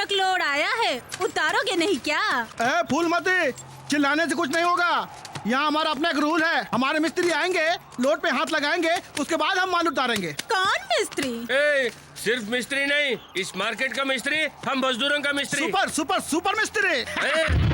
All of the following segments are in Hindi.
ट्रक लोड आया है, उतारोगे नहीं क्या? फूल मत, चिल्लाने से कुछ नहीं होगा। यहाँ हमारा अपना एक रूल है, हमारे मिस्त्री आएंगे, लोड पे हाथ लगाएंगे, उसके बाद हम माल उतारेंगे। कौन मिस्त्री? सिर्फ मिस्त्री नहीं, इस मार्केट का मिस्त्री, हम मजदूरों का मिस्त्री। सुपर सुपर सुपर मिस्त्री।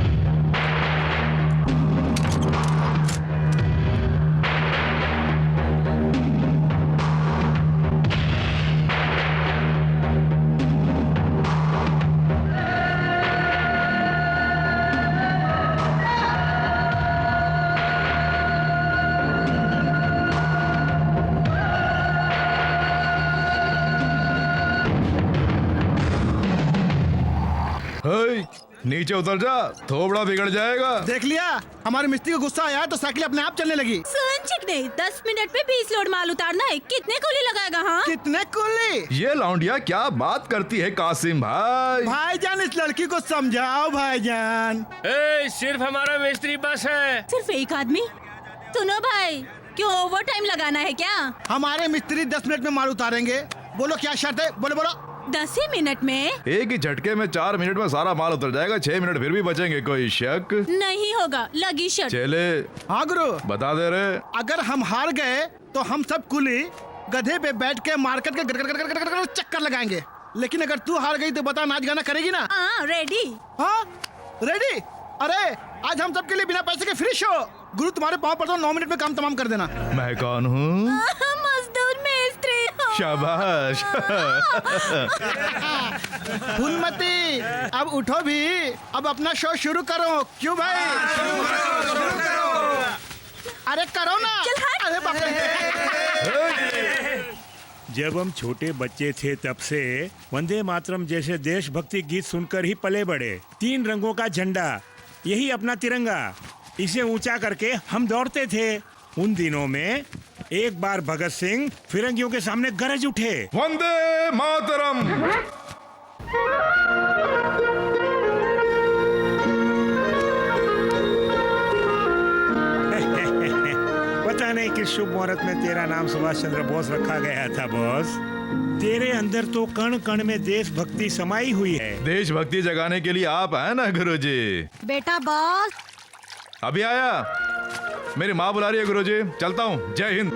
नीचे उतर जा, थोबड़ा बिगड़ जाएगा। देख लिया, हमारे मिस्त्री को गुस्सा आया तो साइकिल अपने आप चलने लगी। सुन चिकने, 10 मिनट में 20 लोड माल उतारना है, कितने कूली लगाएगा? हाँ, कितने कूली? ये लौंडिया क्या बात करती है कासिम भाई। भाईजान इस लड़की को समझाओ भाईजान। सिर्फ हमारा मिस्त्री बस है। सिर्फ एक आदमी? सुनो भाई, क्यों ओवर टाइम लगाना है क्या? हमारे मिस्त्री 10 मिनट में माल उतारेंगे। बोलो क्या शर्त है? बोलो बोलो। 10 ही मिनट में? एक ही झटके में 4 मिनट में सारा माल उतर जाएगा। 6 मिनट फिर भी बचेंगे, कोई शक नहीं होगा, लगी शर्त। चले। हाँ गुरु, बता दे रहे। अगर हम हार गए तो हम सब कुली गधे पे बैठ के मार्केट के चक्कर लगाएंगे। लेकिन अगर तू हार गई तो बता, नाच गाना करेगी ना? हाँ रेडी। हाँ रेडी। अरे आज हम सबके लिए बिना पैसे के फ्री शो। गुरु तुम्हारे पाँव पड़ता हूँ, 9 मिनट में काम तमाम कर देना। मैं कौन हूँ? मजदूर मिस्त्री। शाबाश। फूलमती, अब उठो भी, अब अपना शो शुरू करो। क्यों भाई? अरे करो ना। अरे बाप रे। जब हम छोटे बच्चे थे तब से वंदे मातरम जैसे देशभक्ति गीत सुनकर ही पले बड़े। 3 रंगों का झंडा, यही अपना तिरंगा, इसे ऊंचा करके हम दौड़ते थे। उन दिनों में एक बार भगत सिंह फिरंगियों के सामने गरज उठे, वंदे मातरम। पता नहीं किस शुभ मुहूर्त में तेरा नाम सुभाष चंद्र बोस रखा गया था बॉस। तेरे अंदर तो कण कण में देशभक्ति समाई हुई है। देशभक्ति जगाने के लिए आप हैं ना गुरुजी। बेटा बॉस अभी आया, मेरी माँ बुला रही है गुरुजी, चलता हूँ। जय हिंद।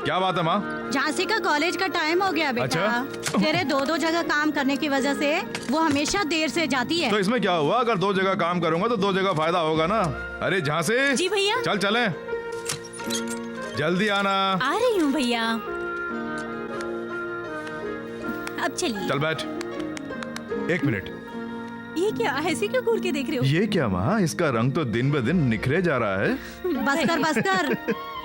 क्या बात है माँ? झांसी का कॉलेज का टाइम हो गया बेटा। अच्छा? तेरे 2 जगह काम करने की वजह से वो हमेशा देर से जाती है। तो इसमें क्या हुआ, अगर 2 जगह काम करूंगा तो 2 जगह फायदा होगा ना। अरे झांसी। जी भैया। चल चलें, जल्दी आना। आ रही हूँ भैया। अब चलिए। चल बैठ। 1 मिनट। ये क्या ऐसे क्यों घूर के देख रहे हो? ये क्या माँ, इसका रंग तो दिन ब दिन निखरे जा रहा है। बस कर।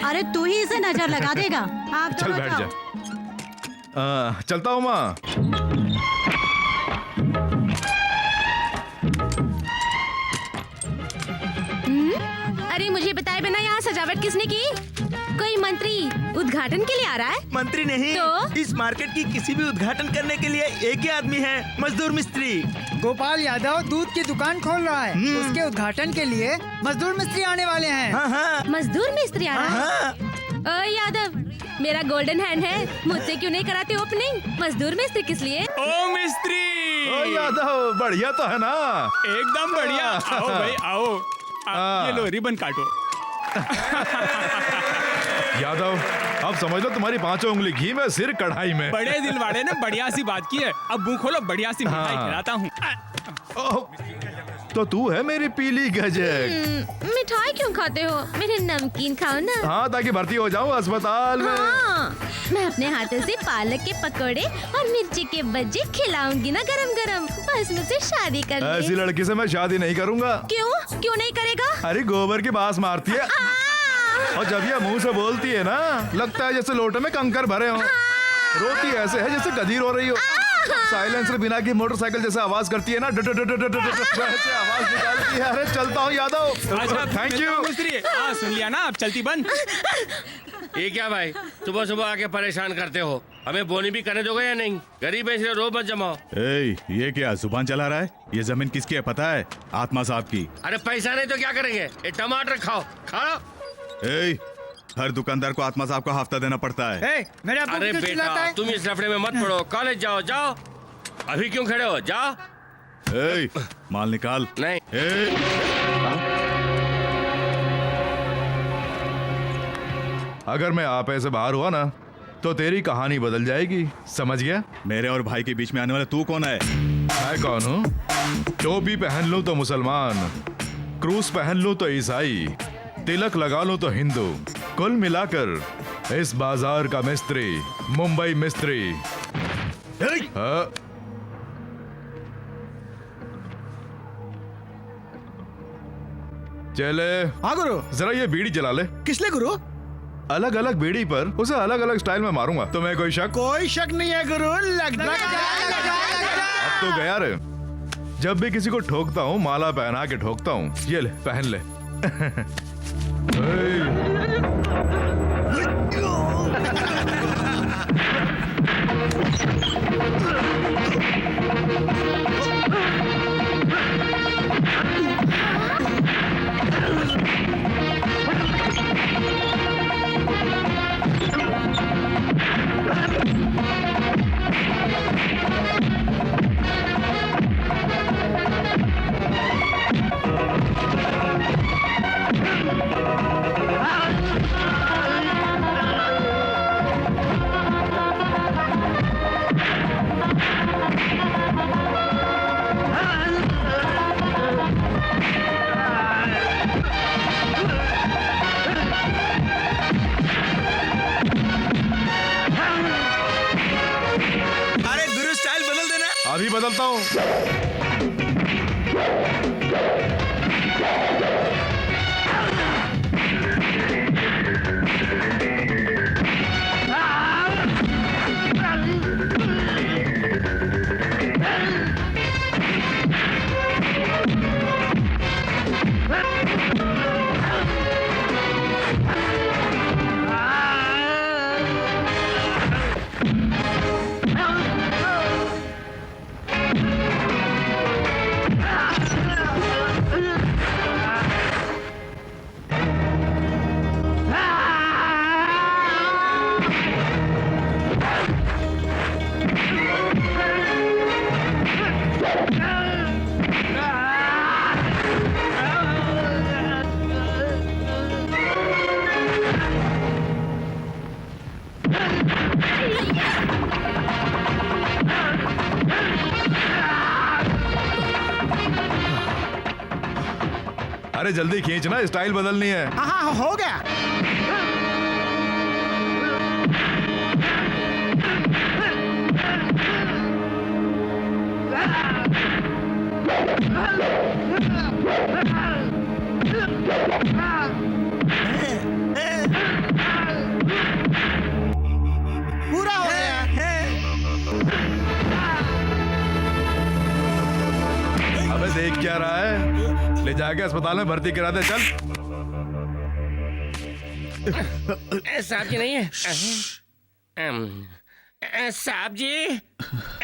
अरे तू ही इसे नजर लगा देगा। आप चल दोनों बैठ जाओ। जा। चलता हूँ माँ। अरे मुझे बताए बिना यहाँ सजावट किसने की? कोई मंत्री उद्घाटन के लिए आ रहा है? मंत्री नहीं तो? इस मार्केट की किसी भी उद्घाटन करने के लिए एक ही आदमी है, मजदूर मिस्त्री। गोपाल यादव दूध की दुकान खोल रहा है, उसके उद्घाटन के लिए मजदूर मिस्त्री आने वाले हैं। हाँ हाँ मजदूर मिस्त्री आ रहा है? हाँ। ओ यादव, मेरा गोल्डन हैंड है, मुझसे क्यों नहीं कराते ओपनिंग? मजदूर मिस्त्री किस लिए? ओ मिस्त्री। ओ यादव, बढ़िया तो है ना? एकदम बढ़िया। आओ भाई आओ। ये लो रिबन काटो। यादव, अब समझ लो तुम्हारी 5 उंगली घी में, सिर कढ़ाई में। बड़े दिल वाले ने बढ़िया सी बात की है। अब मुंह खोलो, बढ़िया सी मिठाई हाँ। खिलाता हूँ। तो तू है मेरी पीली गजक। मिठाई क्यों खाते हो? मेरे नमकीन खाओ ना। हाँ, ताकि भर्ती हो जाऊँ अस्पताल में। हाँ, मैं अपने हाथों से पालक के पकोड़े और मिर्ची के बज्जे खिलाऊंगी ना गरम गरम। बस मुझसे शादी कर ले। ऐसी लड़की से मैं शादी नहीं करूँगा। क्यों नहीं करेगा? अरे गोबर की बास मारती है, और जब ये मुंह से बोलती है ना, लगता है जैसे लोटे में कंकर भरे हो। रोती ऐसे है जैसे गदीर हो रही हो। साइलेंसर बिना की मोटरसाइकिल जैसे आवाज करती है ना, वैसे आवाज निकालती है। अरे चलता हूँ यादव, थैंक यू। मिस्त्री सुन लिया ना, अब चलती बंद। ये क्या भाई, सुबह सुबह आके परेशान करते हो? हमें बोनी भी करने दोगे या नहीं? गरीब है इसलिए रोब मत जमाओ। ये क्या जुबान चला रहा है? ये जमीन किसकी है पता है? आत्मा साहब की। अरे पैसा नहीं तो क्या करेंगे? ये टमाटर खाओ, खा। हर दुकानदार को आत्मा साहब का हफ्ता देना पड़ता है। मेरा अरे बेटा, तुम इस लफड़े में मत पड़ो, कॉलेज जाओ। अभी क्यों खड़े हो? जाओ। ए, माल निकाल। नहीं। अगर मैं आप ऐसे बाहर हुआ ना तो तेरी कहानी बदल जाएगी, समझ गया? मेरे और भाई के बीच में आने वाला तू कौन है? मैं कौन हूँ? टोपी पहन लूं तो मुसलमान, क्रूस पहन लूं तो ईसाई, तिलक लगा लूं तो हिंदू, कुल मिलाकर इस बाजार का मिस्त्री, मुंबई मिस्त्री। हाँ। चले। हाँ गुरु। जरा ये बीड़ी जला ले। किस लिए गुरु? अलग अलग बीड़ी पर उसे अलग अलग स्टाइल में मारूंगा। तुम्हें कोई शक? कोई शक नहीं है गुरु। लग अब तो गया रे। जब भी किसी को ठोकता हूँ माला पहना के ठोकता हूँ। ये ले, पहन ले। अभी बदलता हूँ। अरे जल्दी खींचना, स्टाइल बदलनी है। हाँ हो गया। पूरा हो गया। अबे देख क्या रहा है? ले जाके अस्पताल में भर्ती करा दे, चल। साहब जी नहीं है। साहब जी,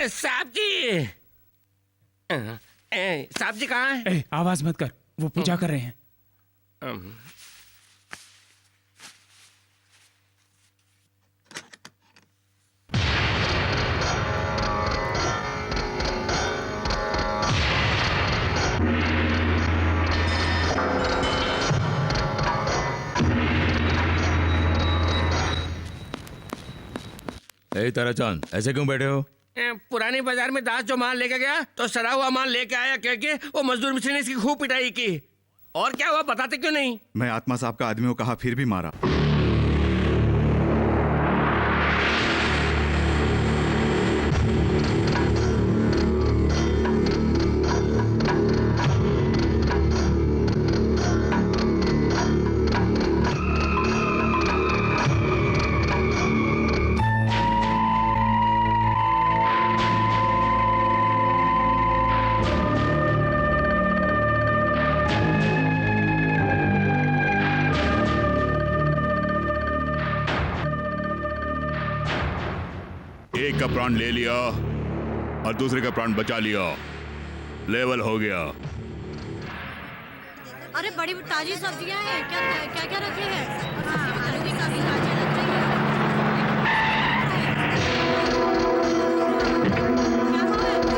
साहब जी, साहब जी कहाँ है? आवाज मत कर, वो पूजा कर रहे हैं। ताराचंद, ऐसे क्यों बैठे हो? पुरानी बाजार में दास जो माल लेके गया तो सड़ा हुआ माल लेके आया कह के वो मजदूर मिस्त्री ने इसकी खूब पिटाई की। और क्या हुआ बताते क्यों नहीं? मैं आत्मा साहब का आदमी को कहा फिर भी मारा। एक का प्राण ले लिया और दूसरे का प्राण बचा लिया। लेवल हो गया। अरे बड़ी ताजी सब्जियां हैं, क्या क्या क्या रखे हैं? आलू भी काफी ताजे लग रहे हैं। क्या हुआ है?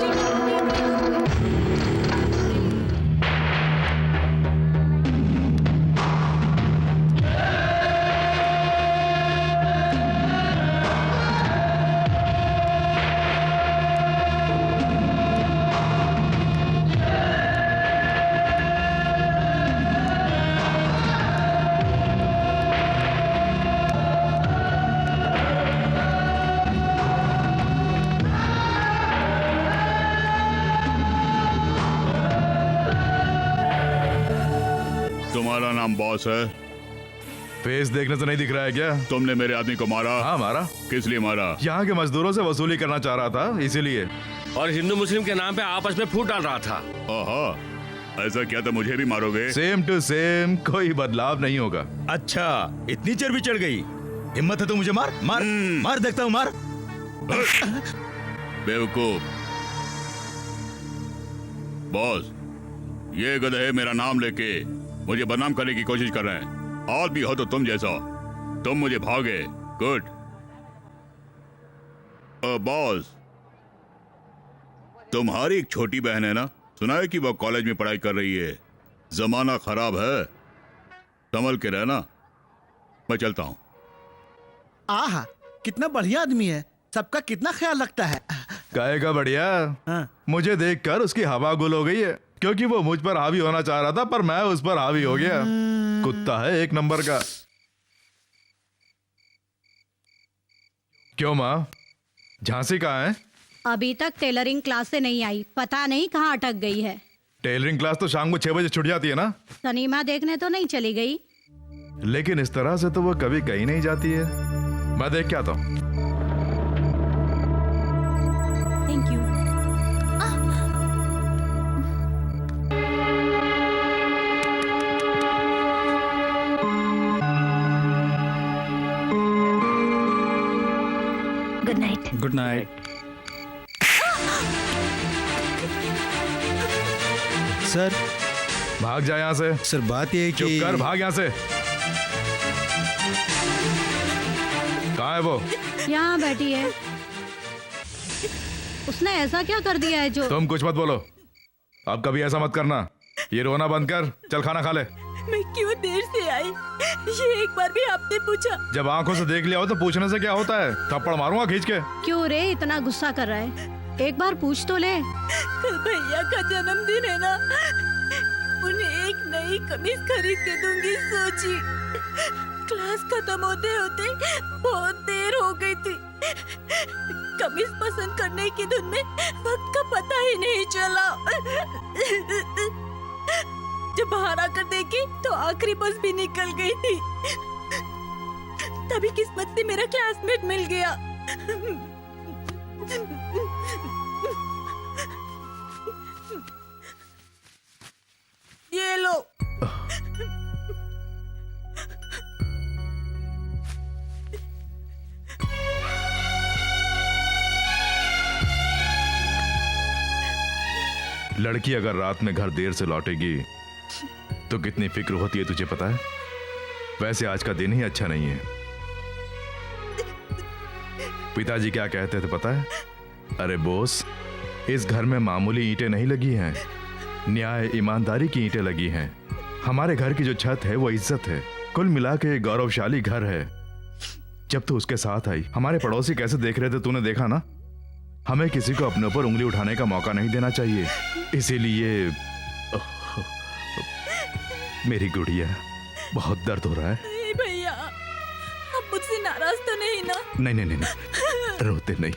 तुम्हारा नाम बॉस है? फेस देखने से नहीं दिख रहा है क्या? तुमने मेरे आदमी को मारा? हाँ मारा। किस लिए मारा? यहाँ के मजदूरों से वसूली करना चाह रहा था इसीलिए। और हिंदू मुस्लिम के नाम पे आपस में फूट डाल रहा था। ओहो, ऐसा क्या तो मुझे भी मारोगे? सेम टू सेम, कोई बदलाव नहीं होगा। अच्छा, इतनी चर्बी चढ़ गई, हिम्मत है तो मुझे मार मार मार, देखता हूँ मार। बेवकूफ। बॉस, ये गधे मेरा नाम लेके मुझे बदनाम करने की कोशिश कर रहे हैं। आदमी हो तो तुम जैसा, तुम मुझे भागे। गुड। बॉस, तुम्हारी एक छोटी बहन है ना, सुना है कि वो कॉलेज में पढ़ाई कर रही है। जमाना खराब है, संभल के रहना। मैं चलता हूँ। आहा, कितना बढ़िया आदमी है, सबका कितना ख्याल रखता है। काहे का बढ़िया? मुझे देखकर उसकी हवा गुल हो गई है, क्योंकि वो मुझ पर हावी होना चाह रहा था पर मैं उस पर हावी हो गया। कुत्ता है एक नंबर का। क्यों माँ, झांसी कहाँ है? अभी तक टेलरिंग क्लास से नहीं आई, पता नहीं कहाँ अटक गई है। टेलरिंग क्लास तो शाम को 6 बजे छूट जाती है ना? सिनेमा देखने तो नहीं चली गई? लेकिन इस तरह से तो वो कभी कहीं नहीं जाती है। मैं देख के आता हूँ। Thank you. Good night. Good night. Sir, भाग जा यहाँ से। सर बात ये है चुप कर, भाग यहाँ से। कहाँ है वो? यहाँ बैठी है। उसने ऐसा क्या कर दिया है जो? तुम कुछ मत बोलो, अब कभी ऐसा मत करना। ये रोना बंद कर, चल खाना खा ले। मैं क्यों देर से आई, ये एक बार भी आपने पूछा? जब आंखों से देख लिया हो तो पूछने से क्या होता है? थप्पड़ मारूंगा खींच के। क्यों रे इतना गुस्सा कर रहा है? एक बार पूछ तो ले। कल भैया का जन्मदिन है ना, उन्हें एक नई कमीज खरीद के दूंगी सोची। क्लास खत्म होते होते बहुत देर हो गई थी। कमीज पसंद करने की धुन में वक्त का पता ही नहीं चला। जब बाहर आकर देखी तो आखिरी बस भी निकल गई थी। तभी किस्मत से मेरा क्लासमेट मिल गया। ये लो। लड़की अगर रात में घर देर से लौटेगी तो कितनी फिक्र होती है तुझे पता है? वैसे आज का दिन ही अच्छा नहीं है। पिताजी क्या कहते थे पता है? अरे बोस, इस घर में मामूली ईंटें नहीं लगी हैं, न्याय ईमानदारी की ईंटें लगी हैं। हमारे घर की जो छत है वो इज्जत है। कुल मिला के एक गौरवशाली घर है। जब तू उसके साथ आई, हमारे पड़ोसी कैसे देख रहे थे तूने देखा ना? हमें किसी को अपने ऊपर उंगली उठाने का मौका नहीं देना चाहिए। इसीलिए मेरी गुड़िया, बहुत दर्द हो रहा है। नहीं भैया, अब मुझसे नाराज तो नहीं ना? नहीं नहीं नहीं, नहीं। रोते नहीं।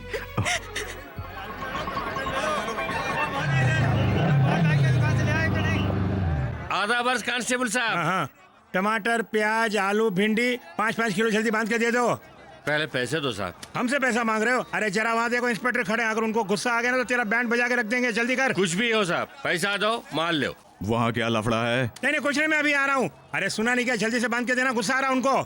आधा वर्ष कांस्टेबल साहब। हाँ, टमाटर, प्याज, आलू, भिंडी 5-5 किलो जल्दी बांध के दे दो। पहले पैसे दो साहब। हमसे पैसा मांग रहे हो? अरे जरा वहाँ देखो, इंस्पेक्टर खड़े हैं, अगर उनको गुस्सा आ गया ना तो तेरा बैंड बजा के रख देंगे। जल्दी कर। कुछ भी हो साहब, पैसा दो, माल लो। वहाँ क्या लफड़ा है? नहीं नहीं कुछ नहीं, मैं अभी आ रहा हूँ। अरे सुना नहीं क्या? जल्दी से बांध के देना, गुस्सा आ रहा उनको।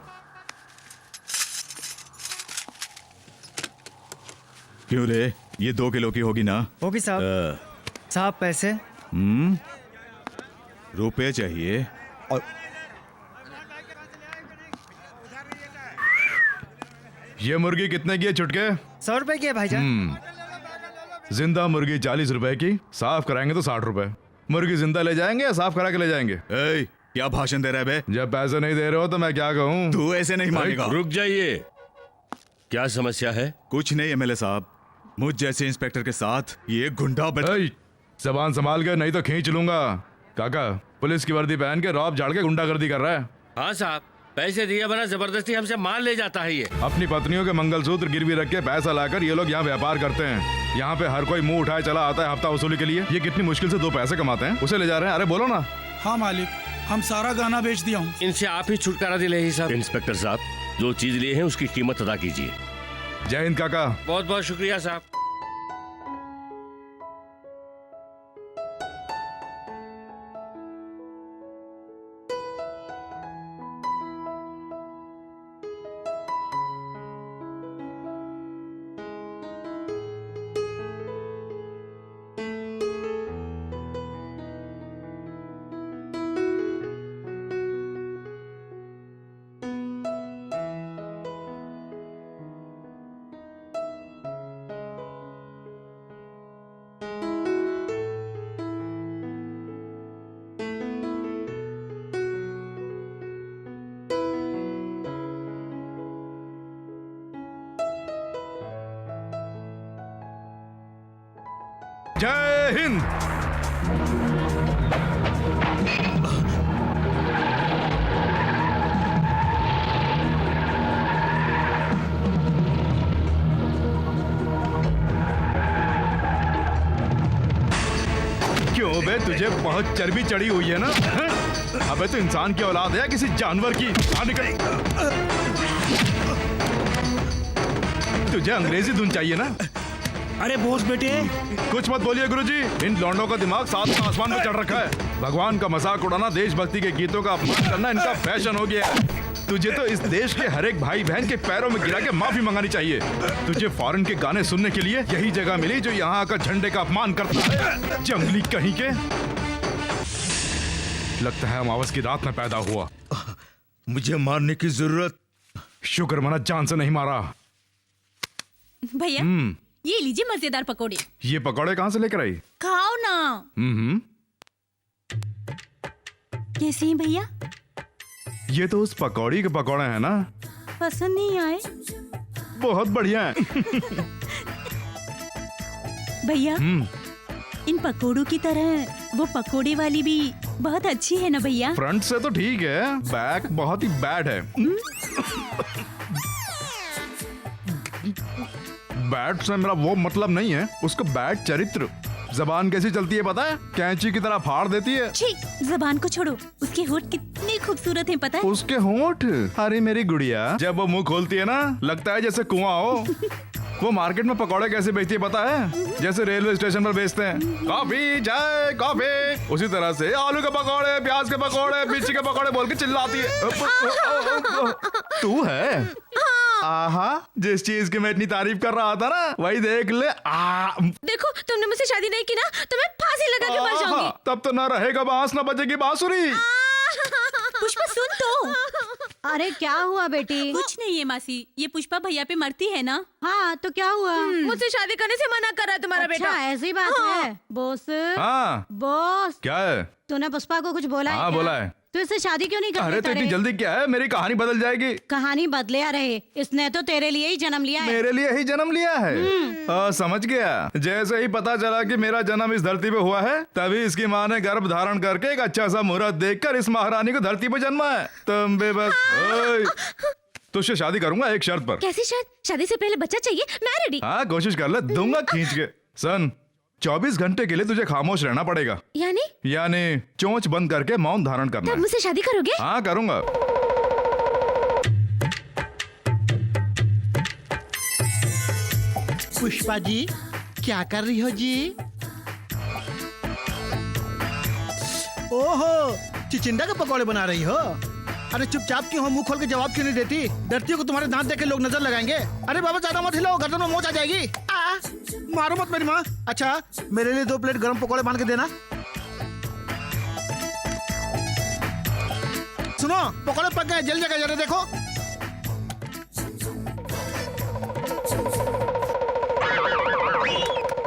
क्यों रे, ये 2 किलो की होगी ना? होगी साहब। साहब पैसे? रुपए चाहिए। और ये मुर्गी कितने की है छुटके? 100 रुपए की है भाईजान। जिंदा मुर्गी 40 रुपए की, साफ कराएंगे तो 60 रुपए। मुर्गी जिंदा ले जाएंगे या साफ करा के ले जाएंगे? क्या भाषण दे रहा है बे? जब पैसे नहीं दे रहे हो तो मैं क्या कहूँ? तू ऐसे नहीं मानेगा। रुक जाइए, क्या समस्या है? कुछ नहीं एमएलए साहब, मुझ जैसे इंस्पेक्टर के साथ ये गुंडा जबान संभाल के, नहीं तो खींच लूंगा। काका, पुलिस की वर्दी पहन के रौब झाड़ के गुंडागर्दी कर रहा है। हाँ साहब, पैसे दिए बना जबरदस्ती हमसे माल ले जाता है ये। अपनी पत्नियों के मंगलसूत्र गिरवी रख के पैसा लाकर ये लोग यहाँ व्यापार करते हैं। यहाँ पे हर कोई मुंह उठाए चला आता है हफ्ता वसूली के लिए। ये कितनी मुश्किल से 2 पैसे कमाते हैं, उसे ले जा रहे हैं। अरे बोलो ना। हाँ मालिक, हम सारा गाना बेच दिया हूँ। इनसे आप ही छुटकारा दिले ही साहब। इंस्पेक्टर साहब, जो चीज लिए हैं उसकी कीमत अदा कीजिए। जय हिंद काका। बहुत बहुत शुक्रिया साहब। जय हिंद। क्यों बे, तुझे बहुत चर्बी चढ़ी हुई है ना? अबे तो इंसान की औलाद है या किसी जानवर की? निकल। तुझे अंग्रेजी धुन चाहिए ना? अरे बोस बेटे, कुछ मत बोलिए गुरुजी। इन लौंडों का दिमाग सातवें आसमान में चढ़ रखा है। भगवान का मजाक उड़ाना, देशभक्ति के गीतों का अपमान करना इनका फैशन हो गया है। तुझे तो इस देश के हर एक भाई बहन के पैरों में गिरा के माफी मंगानी चाहिए। तुझे फॉरेन के गाने सुनने के लिए यही जगह मिली जो यहाँ आकर झंडे का अपमान करता है। जंगली कहीं के। लगता है अमावस की रात में पैदा हुआ। मुझे मारने की जरूरत। शुक्र मना जान से नहीं मारा। भैया ये लीजिए मजेदार पकोड़े। ये पकौड़े कहाँ से लेकर आई? खाओ ना। कैसे हैं भैया? ये तो उस पकौड़ी के पकौड़े हैं ना? पसंद नहीं आए? बहुत बढ़िया है। भैया इन पकोड़ों की तरह वो पकोड़े वाली भी बहुत अच्छी है ना भैया? फ्रंट से तो ठीक है, बैक बहुत ही बैड है। बैड से मेरा वो मतलब नहीं है, उसका बैड चरित्र। जबान कैसी चलती है पता है? कैंची की तरह फाड़ देती है। छी, जबान को छोड़ो, उसके होठ कितने खूबसूरत हैं पता है? उसके होठ? अरे मेरी गुड़िया, जब वो मुंह खोलती है ना, लगता है जैसे कुआं हो। वो मार्केट में पकौड़े कैसे बेचती है पता है? जैसे रेलवे स्टेशन पर बेचते हैं, कॉफी चाय कॉफी, उसी तरह से आलू के पकौड़े, प्याज के पकौड़े, मिर्ची के पकौड़े बोल के चिल्लाती है। तू है? आहा, जिस चीज की मैं इतनी तारीफ कर रहा था ना, वही देख ले। देखो, तुमने मुझसे शादी नहीं की ना तो मैं फांसी लगा के मर जाऊंगी। तब तो ना रहेगा बांस ना बजेगी बांसुरी। पुष्पा सुन तो। अरे क्या हुआ बेटी? कुछ नहीं है मासी, ये पुष्पा भैया पे मरती है ना। हाँ तो क्या हुआ? मुझसे शादी करने से मना कर रहा है तुम्हारा बेटा। ऐसी बात है बॉस? हाँ बॉस, क्या है? तूने पुष्पा को कुछ बोला है? हाँ बोला है। तो इससे शादी क्यों नहीं करते? अरे तो इतनी जल्दी क्या है, मेरी कहानी बदल जाएगी। कहानी बदले आ रहे, इसने तो तेरे लिए ही जन्म लिया है। मेरे लिए ही जन्म लिया है? समझ गया। जैसे ही पता चला कि मेरा जन्म इस धरती पे हुआ है, तभी इसकी माँ ने गर्भ धारण करके एक अच्छा सा मुहूर्त देखकर इस महारानी को धरती पे जन्मा है। तुम बेबस। तुझसे शादी करूंगा एक शर्त पर। कैसी शर्त? शादी से पहले बच्चा चाहिए? मैं रेडी। हाँ कोशिश कर ले, दूंगा खींच के। सन 24 घंटे के लिए तुझे खामोश रहना पड़ेगा। यानी चोंच बंद करके मौन धारण करना। तब मुझसे शादी करोगे? हाँ करूंगा। पुष्पा जी क्या कर रही हो जी? ओहो, चिचिंडा के पकौड़े बना रही हो? अरे चुपचाप क्यों हो? मुंह खोल के जवाब क्यों नहीं देती? डरती हो कि तुम्हारे दांत देख के लोग नजर लगाएंगे? अरे बाबा ज्यादा मत हिलाओ, गर्दन में मोच आ जाएगी। मारो मत मेरी माँ। अच्छा मेरे लिए 2 प्लेट गरम पकौड़े बांध के देना। सुनो, पकौड़े पक गए, जल जाएगा, जरा देखो।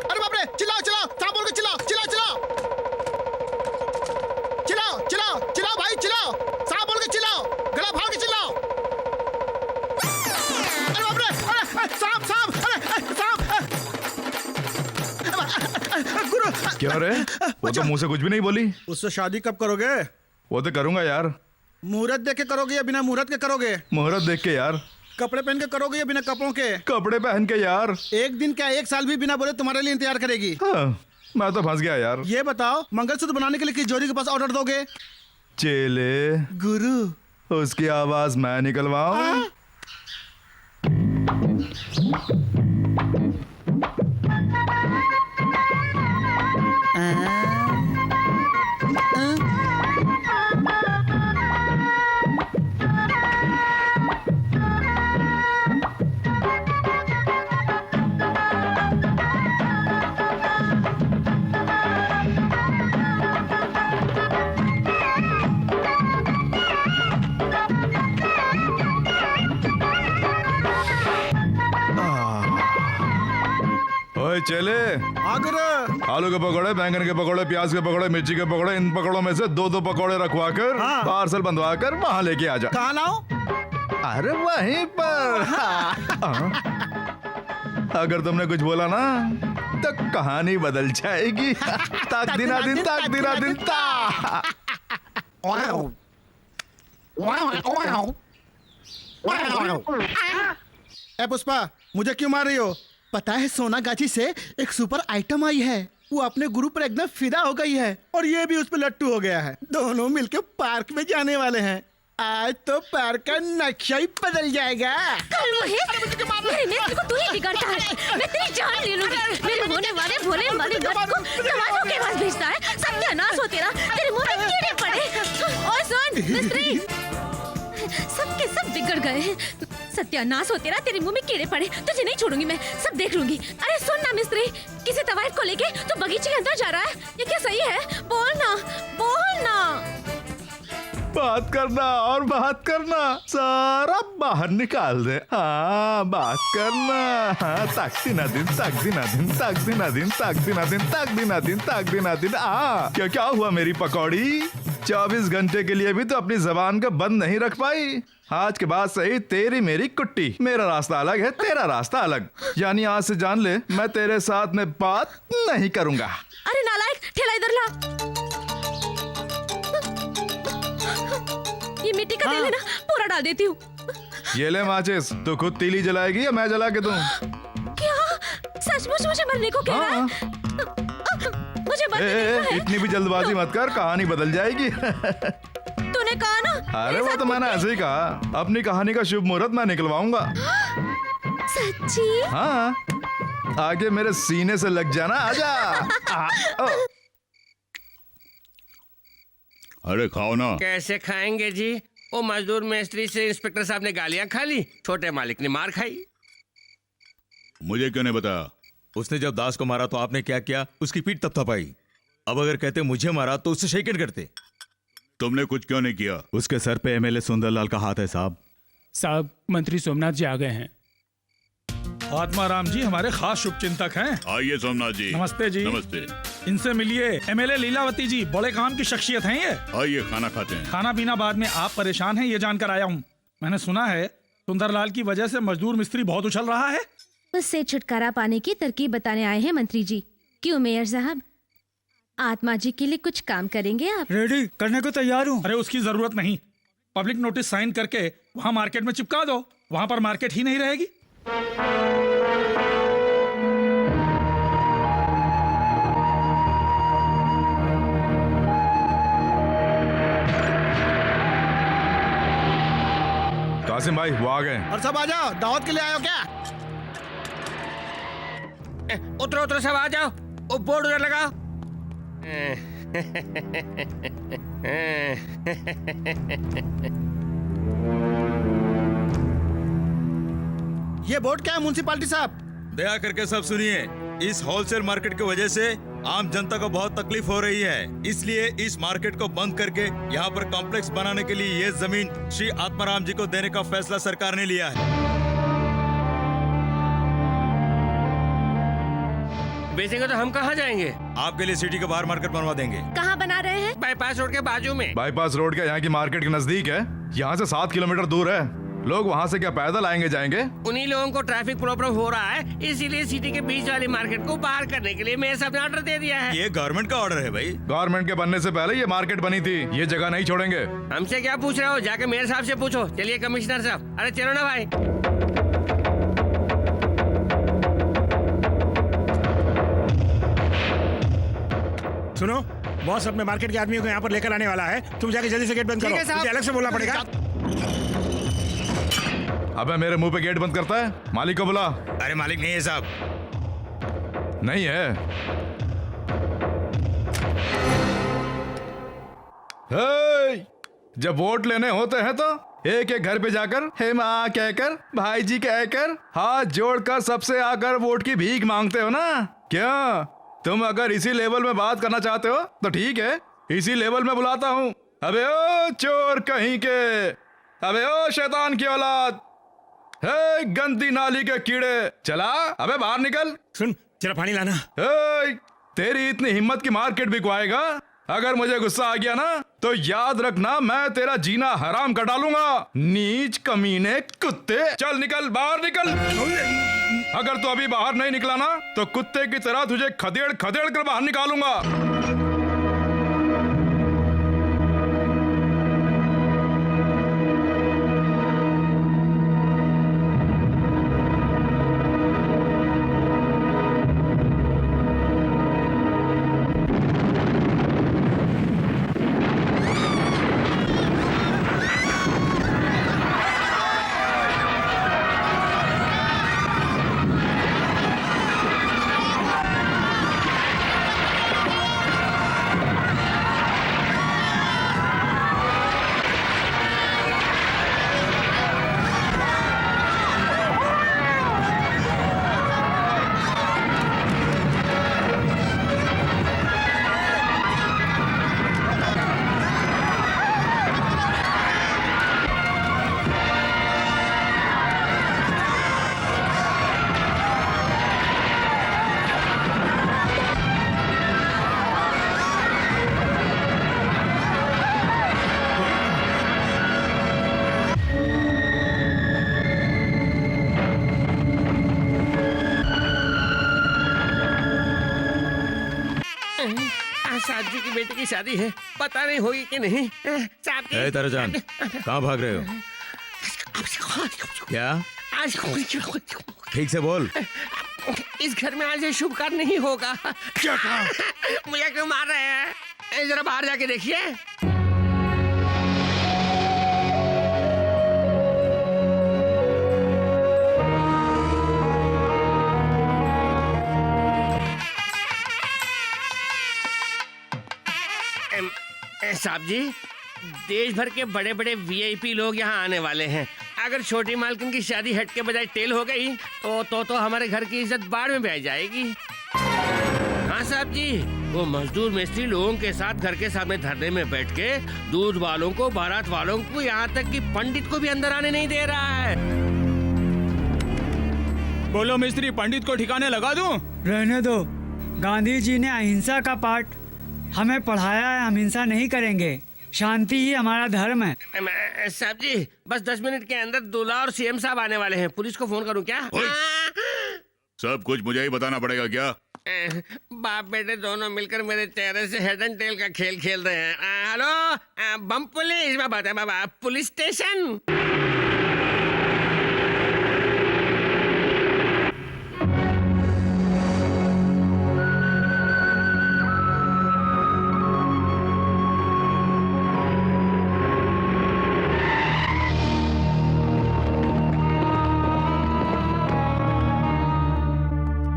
अरे बाप रे, चिल्लाओ चिल्लाओ, सांप बोल के चिल्लाओ चिल्लाओ चिल्लाओ चिल्लाओ चिल्लाओ चिल्लाओ भाई चिल्लाओ, सांप बोल के चिल्लाओ, गला फाड़ के चिल्लाओ। अरे बाप रे, अरे सांप सांप, अरे सांप। गुरु क्या रे? वो तो मुंह से कुछ भी नहीं बोली। उससे शादी कब करोगे? वो तो करूंगा यार। मुहूर्त देख के करोगे या बिना मुहूर्त के करोगे? मुहूर्त देख के यार। कपड़े पहन के करोगे या बिना कपड़ों के? कपड़े पहन के यार। एक दिन क्या 1 साल भी बिना बोले तुम्हारे लिए इंतजार करेगी। हाँ, मैं तो फंस गया यार। ये बताओ, मंगलसूत्र बनाने के लिए किस जोड़ी के पास ऑर्डर दोगे? चेले गुरु उसकी आवाज मैं निकलवाऊं? ओए चेले, आलू के पकौड़े, बैंगन के पकौड़े, प्याज के पकौड़े, मिर्ची के पकौड़े, इन पकौड़ों में से दो पकौड़े रखवा कर पार्सल बंधवा कर वहां लेके आ जा। कहाँ लाऊं? अरे वहीं पर। अगर तुमने कुछ बोला ना तो कहानी बदल जाएगी। ताक दिना दिन, ताक दिना दिन, ता। ए पुष्पा, मुझे क्यों मार रही हो? पता है सोना गाछी से एक सुपर आइटम आई है। वो अपने गुरु पर एकदम फिदा हो गई है और ये भी उस पर लट्टू हो गया है। दोनों मिलकर पार्क में जाने वाले हैं। आज तो पार्क का नक्शा ही बदल जाएगा। कल मेरे नेत्र को तू ही बिगाड़ता है। मैं तेरी जान ले लूंगी। मेरे होने वाले भोले वाले गध को तमाशों के पास भेजता है। सत्यानाश हो तेरा। तेरे मुंह में कीड़े पड़े। और सुन मिस्त्री, सबके सब बिगड़ गए हैं। सत्यानाश हो तेरा। तेरे मुंह में कीड़े पड़े। तुझे नहीं छोड़ूंगी मैं, सब देख लूंगी। अरे सुन ना मिस्त्री, किसी तवायफ को लेके तो बगीचे के अंदर जा रहा है। ये क्या सही है? बोल ना, बोल ना। बात करना और बात करना, सारा बाहर निकाल दे। हाँ बात करना। हाँ ताक दिना दिन, ताक दिना दिन, ताक दिना दिन, ताक दिना दिन, ताक दिना दिन, ताक दिना दिन। क्या क्या हुआ मेरी पकौड़ी? 24 घंटे के लिए भी तो अपनी जबान को बंद नहीं रख पाई। आज के बाद से ही तेरी मेरी कुट्टी। मेरा रास्ता अलग है, तेरा रास्ता अलग। यानी आज से जान ले, मैं तेरे साथ में बात नहीं करूंगा। अरे नालायक, ठेला इधर ला। ये मिट्टी का तेल है ना, पूरा डाल देती हूँ। ये ले माचिस, तू खुद तीली जलाएगी या मैं जला के दूं? क्या सचमुच मुझे मरने को कह रहा है? मुझे मरने देना है। इतनी भी जल्दबाजी मत कर, कहानी बदल जाएगी। तूने कहा ना। अरे वो तो मैंने ऐसे ही कहा। अपनी कहानी का शुभ मुहूर्त मैं निकलवाऊंगा। सच्ची? हाँ, आगे मेरे सीने से लग जाना। आजा। अरे खाओ ना। कैसे खाएंगे जी? वो मजदूर मिस्त्री से इंस्पेक्टर साहब ने गालियां खा ली, छोटे मालिक ने मार खाई। मुझे क्यों नहीं बताया? उसने जब दास को मारा तो आपने क्या किया? उसकी पीठ थपथपाई। अब अगर कहते मुझे मारा तो उससे शेकन करते। तुमने कुछ क्यों नहीं किया? उसके सर पे एमएलए सुंदरलाल का हाथ है साहब। साहब, मंत्री सोमनाथ जी आ गए हैं। आत्माराम जी हमारे खास शुभचिंतक हैं। आइए सोमनाथ जी। नमस्ते जी। नमस्ते। इनसे मिलिए। एमएलए लीलावती जी बड़े काम की शख्सियत हैं ये। आइए खाना खाते हैं। खाना पीना बाद में। आप परेशान हैं ये जानकर आया हूँ। मैंने सुना है सुंदरलाल की वजह से मजदूर मिस्त्री बहुत उछल रहा है। उससे छुटकारा पाने की तरकीब बताने आए हैं मंत्री जी। क्यों मेयर साहब, आत्मा जी के लिए कुछ काम करेंगे आप? रेडी करने को तैयार हूँ। अरे उसकी जरूरत नहीं। पब्लिक नोटिस साइन करके वहाँ मार्केट में चिपका दो। वहाँ पर मार्केट ही नहीं रहेगी। कासिम भाई वो आ गए। और सब आ जाओ, दावत के लिए आए हो क्या? उतरो उतरो, सब आ जाओ। वो बोर्ड उधर लगाओ। ये बोर्ड क्या है म्युनिसिपालिटी साहब? दया करके सब सुनिए। इस होलसेल मार्केट की वजह से आम जनता को बहुत तकलीफ हो रही है। इसलिए इस मार्केट को बंद करके यहाँ पर कॉम्प्लेक्स बनाने के लिए ये जमीन श्री आत्माराम जी को देने का फैसला सरकार ने लिया है। बेचेंगे तो हम कहाँ जाएंगे? आपके लिए सिटी के बाहर मार्केट बनवा देंगे। कहाँ बना रहे हैं? बाईपास रोड के बाजू में। बाईपास रोड के यहाँ की मार्केट के नजदीक है। यहाँ से 7 किलोमीटर दूर है। लोग वहाँ से क्या पैदल आएंगे जाएंगे? उन्हीं लोगों को ट्रैफिक प्रॉब्लम हो रहा है, इसीलिए सिटी के बीच वाली मार्केट को बाहर करने के लिए मेयर साहब ने ऑर्डर दे दिया है। ये गवर्नमेंट का ऑर्डर है भाई। गवर्नमेंट के बनने से पहले ये मार्केट बनी थी। ये जगह नहीं छोड़ेंगे। हमसे क्या पूछ रहे हो? जाके मेयर साहब से पूछो। चलिए कमिश्नर साहब। अरे चलो ना भाई। सुनो, बॉस अपने मार्केट के आदमियों को यहाँ पर लेकर आने वाला है। तुम जाके जल्दी से गेट बंद करो। मुझे अलग से बोलना पड़ेगा। अबे मेरे मुंह पे गेट बंद करता है? मालिक को बुला। अरे मालिक नहीं है साहब। नहीं है? हे, जब वोट लेने होते हैं तो एक एक घर पे जाकर हे माँ कहकर, भाई जी कहकर, हाथ जोड़कर सबसे आकर वोट की भीख मांगते हो ना? क्या तुम अगर इसी लेवल में बात करना चाहते हो तो ठीक है, इसी लेवल में बुलाता हूँ। अबे ओ चोर कहीं के, अबे ओ शैतान की औलाद, हे गंदी नाली के कीड़े, चला अबे बाहर निकल। सुन जरा पानी लाना। तेरी इतनी हिम्मत की मार्केट बिकवाएगा? अगर मुझे गुस्सा आ गया ना तो याद रखना मैं तेरा जीना हराम कर डालूंगा। नीच कमीने कुत्ते, चल निकल, बाहर निकल। अगर तू अभी बाहर नहीं निकला ना तो कुत्ते की तरह तुझे खदेड़ खदेड़ कर बाहर निकालूंगा। साहब जी की बेटी की शादी है, पता नहीं होगी कि नहीं। साहब जी ताराजान कहाँ भाग रहे हो? क्या? ठीक से बोल। इस घर में आज शुभ कार्य नहीं होगा। क्या कहा? मुझे क्यों मार रहे हैं? जरा बाहर जाके देखिए। साहब जी, देश भर के बड़े बड़े वीआईपी लोग यहाँ आने वाले हैं। अगर छोटी मालकिन की शादी हट के बजाय टेल हो गई तो हमारे घर की इज्जत बाढ़ में बह जाएगी। हाँ साहब जी, वो मजदूर मिस्त्री लोगों के साथ घर के सामने धरने में बैठ के दूध वालों को, बारात वालों को, यहाँ तक कि पंडित को भी अंदर आने नहीं दे रहा है। बोलो मिस्त्री, पंडित को ठिकाने लगा दूं? रहने दो। गांधी जी ने अहिंसा का पाठ हमें पढ़ाया है, हम हिंसा नहीं करेंगे, शांति ही हमारा धर्म है। साहब जी, बस 10 मिनट के अंदर दूल्हा और सीएम साहब आने वाले हैं। पुलिस को फोन करूं क्या? सब कुछ मुझे ही बताना पड़ेगा क्या? बाप बेटे दोनों मिलकर मेरे चेहरे से हेड एंड टेल का खेल खेल रहे हैं। हेलो बम पुलिस, बाबा पुलिस स्टेशन।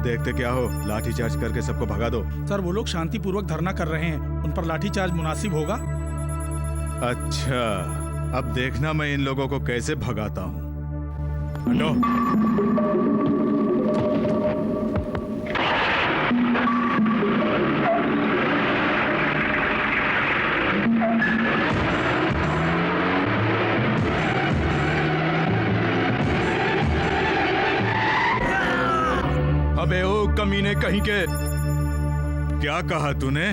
देखते क्या हो, लाठीचार्ज करके सबको भगा दो। सर वो लोग शांतिपूर्वक धरना कर रहे हैं, उन पर लाठीचार्ज मुनासिब होगा? अच्छा, अब देखना मैं इन लोगों को कैसे भगाता हूँ। हटो। अबे ओ कमीने कहीं के, क्या कहा तूने?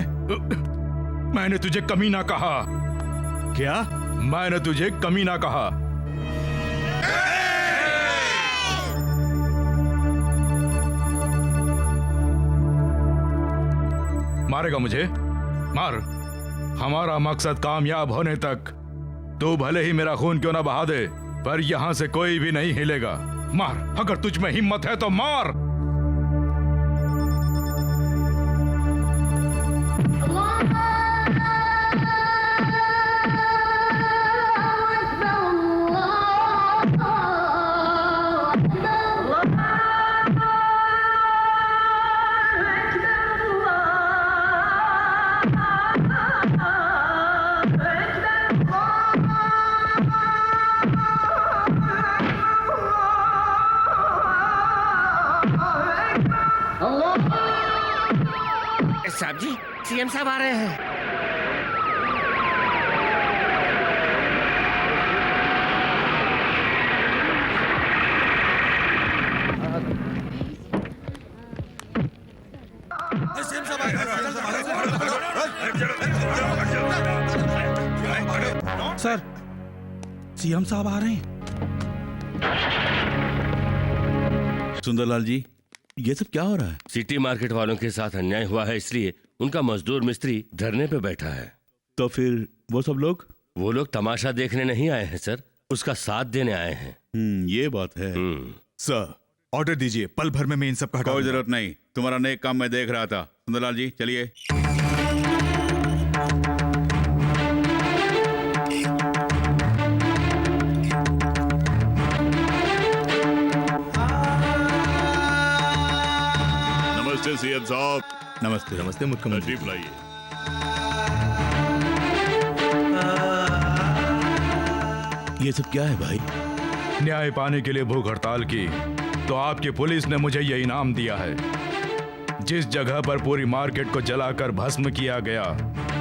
मैंने तुझे कमीना कहा। क्या? मैंने तुझे कमीना कहा। मारेगा मुझे? मार। हमारा मकसद कामयाब होने तक तू भले ही मेरा खून क्यों ना बहा दे, पर यहां से कोई भी नहीं हिलेगा। मार, अगर तुझ में हिम्मत है तो मार। सीएम साहब आ रहे हैं। सर, सीएम साहब आ रहे हैं। सुंदरलाल जी, ये सब क्या हो रहा है? सिटी मार्केट वालों के साथ अन्याय हुआ है, इसलिए उनका मजदूर मिस्त्री धरने पे बैठा है। तो फिर वो सब लोग? वो लोग तमाशा देखने नहीं आए हैं सर, उसका साथ देने आए हैं। ये बात है। सर, ऑर्डर दीजिए, पल भर में मैं इन सब का हटा कोई दूंगा। जरूरत नहीं, तुम्हारा नेक काम मैं देख रहा था। सुंदरलाल जी चलिए। नमस्ते सीएम साहब। नमस्ते। नमस्ते मुख्यमंत्री। तशरीफ लाइए। ये सब क्या है भाई? न्याय पाने के लिए भूख हड़ताल की तो आपकी पुलिस ने मुझे ये इनाम दिया है। जिस जगह पर पूरी मार्केट को जलाकर भस्म किया गया,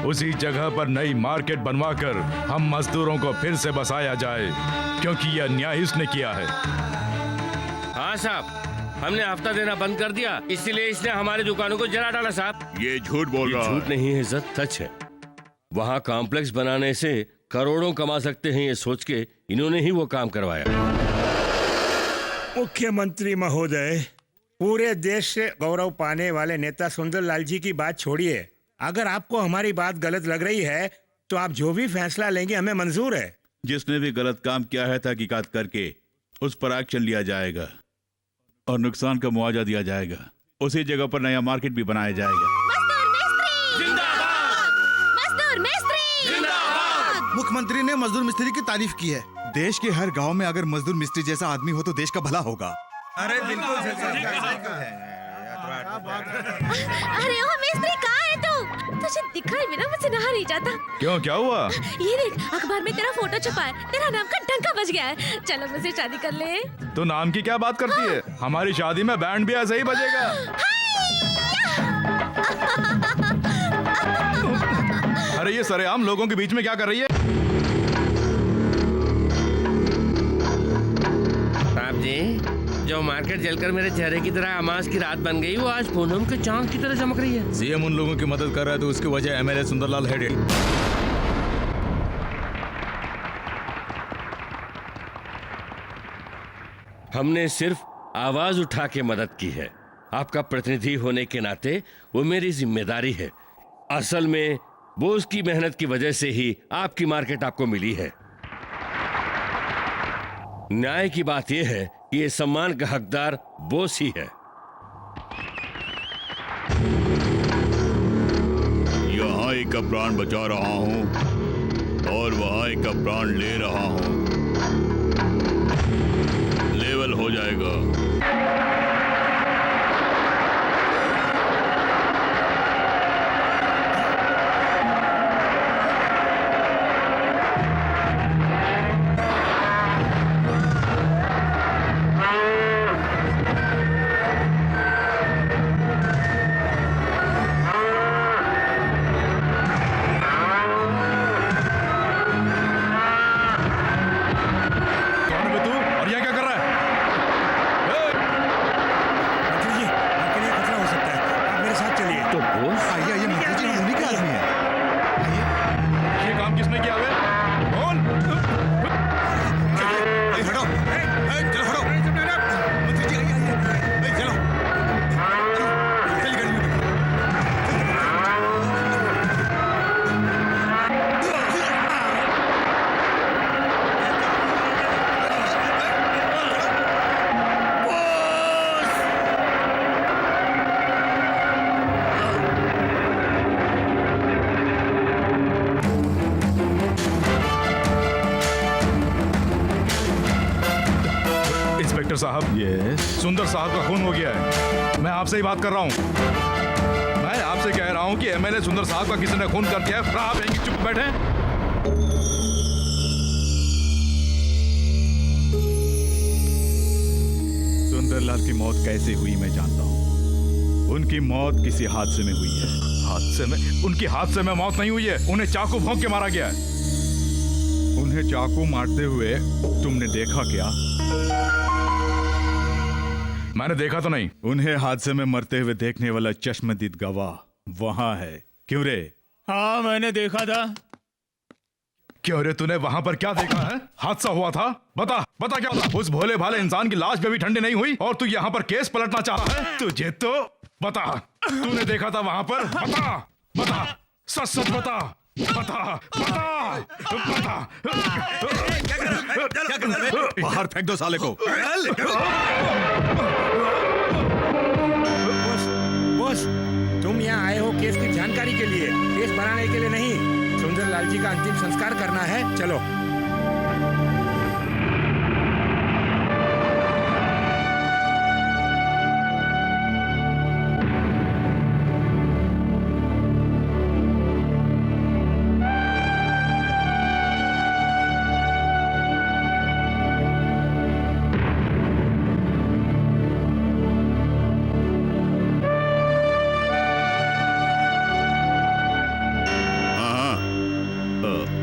उसी जगह पर नई मार्केट बनवाकर हम मजदूरों को फिर से बसाया जाए, क्योंकि यह न्याय इसने किया है। हाँ साहब, हमने हफ्ता देना बंद कर दिया, इसीलिए इसने हमारी दुकानों को जला डाला साहब। ये झूठ बोल रहा है। झूठ नहीं है सर, सच है। वहाँ कॉम्प्लेक्स बनाने से करोड़ों कमा सकते हैं, ये सोच के इन्होंने ही वो काम करवाया। मुख्यमंत्री महोदय, पूरे देश से गौरव पाने वाले नेता सुंदरलाल जी की बात छोड़िए। अगर आपको हमारी बात गलत लग रही है तो आप जो भी फैसला लेंगे हमें मंजूर है। जिसने भी गलत काम किया है तहकीकात करके उस पर एक्शन लिया जाएगा और नुकसान का मुआवजा दिया जाएगा। उसी जगह पर नया मार्केट भी बनाया जाएगा। मुख्यमंत्री ने मजदूर मिस्त्री की तारीफ की है। देश के हर गांव में अगर मजदूर मिस्त्री जैसा आदमी हो तो देश का भला होगा। अरे बिल्कुल अरे ओ मिस्त्री, कहाँ है तू? तुझे दिखाई बिना मुझसे नहा नहीं जाता। क्यों, क्या हुआ? ये देख, अखबार में तेरा फोटो छपा है, तेरा नाम का डंका बज गया है। चलो मुझसे शादी कर ले। तो नाम की क्या बात करती है? हमारी शादी में बैंड भी ऐसे ही बजेगा। अरे ये सरेआम लोगों के बीच में क्या कर रही है? साहब जी, जो मार्केट जलकर मेरे चेहरे की तरह अमास की रात बन गई, वो आज पूनम के चांद की तरह चमक रही है। सीएम उन लोगों की मदद कर रहा है तो उसकी वजह एमएलए सुंदरलाल है। हमने सिर्फ आवाज उठा के मदद की है। आपका प्रतिनिधि होने के नाते वो मेरी जिम्मेदारी है। असल में वो उसकी मेहनत की वजह से ही आपकी मार्केट आपको मिली है। न्याय की बात यह है कि ये सम्मान का हकदार बोस ही है। यहाँ एक का प्राण बचा रहा हूँ और वहाँ एक का प्राण ले रहा हूँ। लेवल हो जाएगा। साहब, सुंदर साहब का खून हो गया है। मैं आपसे ही बात कर रहा हूँ। मैं आपसे कह रहा हूँ कि एमएलए सुंदर साहब का किसी ने खून कर दिया है। आप यहीं चुप बैठे। सुंदरलाल की मौत कैसे हुई मैं जानता हूँ। उनकी मौत किसी हादसे में हुई है। उनकी हादसे में मौत नहीं हुई है, उन्हें चाकू भोंक के मारा गया है। उन्हें चाकू मारते हुए तुमने देखा क्या? मैंने देखा तो नहीं। उन्हें हादसे में मरते हुए देखने वाला चश्मदीद गवाह वहां है। क्यों रे? हाँ मैंने देखा था। क्यों रे, तूने वहां पर क्या देखा है? हादसा हुआ था, बता बता क्या था? उस भोले भाले इंसान की लाश भी ठंडी नहीं हुई और तू यहाँ पर केस पलटना चाह रहा है? तुझे तो बता, तूने देखा था वहां पर? बता बता, सच सच बता, बता बता बता। बाहर फेंक दो साले को। बॉस, तुम यहाँ आए हो केस की जानकारी के लिए, केस बनाने के लिए नहीं। सुंदरलाल जी का अंतिम संस्कार करना है, चलो।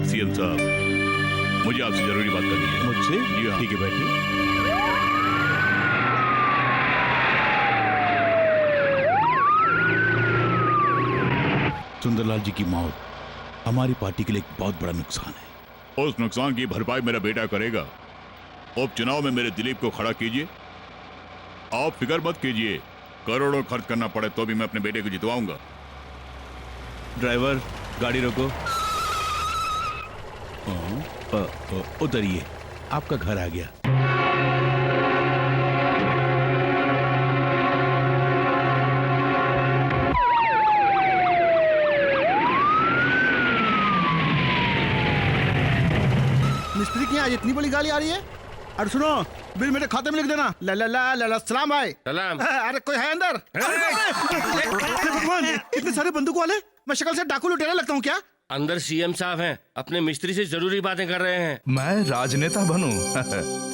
सीएम साहब, मुझे आपसे जरूरी बात करनी है। मुझसे? जी हाँ। ठीक है, बैठिए। सुंदरलाल जी की मौत हमारी पार्टी के लिए एक बहुत बड़ा नुकसान है। उस नुकसान की भरपाई मेरा बेटा करेगा। उपचुनाव में मेरे दिलीप को खड़ा कीजिए। आप फिक्र मत कीजिए, करोड़ों खर्च करना पड़े तो भी मैं अपने बेटे को जितवाऊंगा। ड्राइवर, गाड़ी रोको। उतरिए, आपका घर आ गया। मिस्त्री की आज इतनी बड़ी गाली आ रही है? अरे सुनो, बिल मेरे खाते में लिख देना। ला ला ला ला ला, सलाम भाई। सलाम। अरे कोई है अंदर? अरे भगवान, इतने सारे बंदूक वाले, मैं शक्ल से डाकू लुटेरा लगता हूँ क्या? अंदर सीएम साहब हैं, अपने मिस्त्री से जरूरी बातें कर रहे हैं। मैं राजनेता बनूं?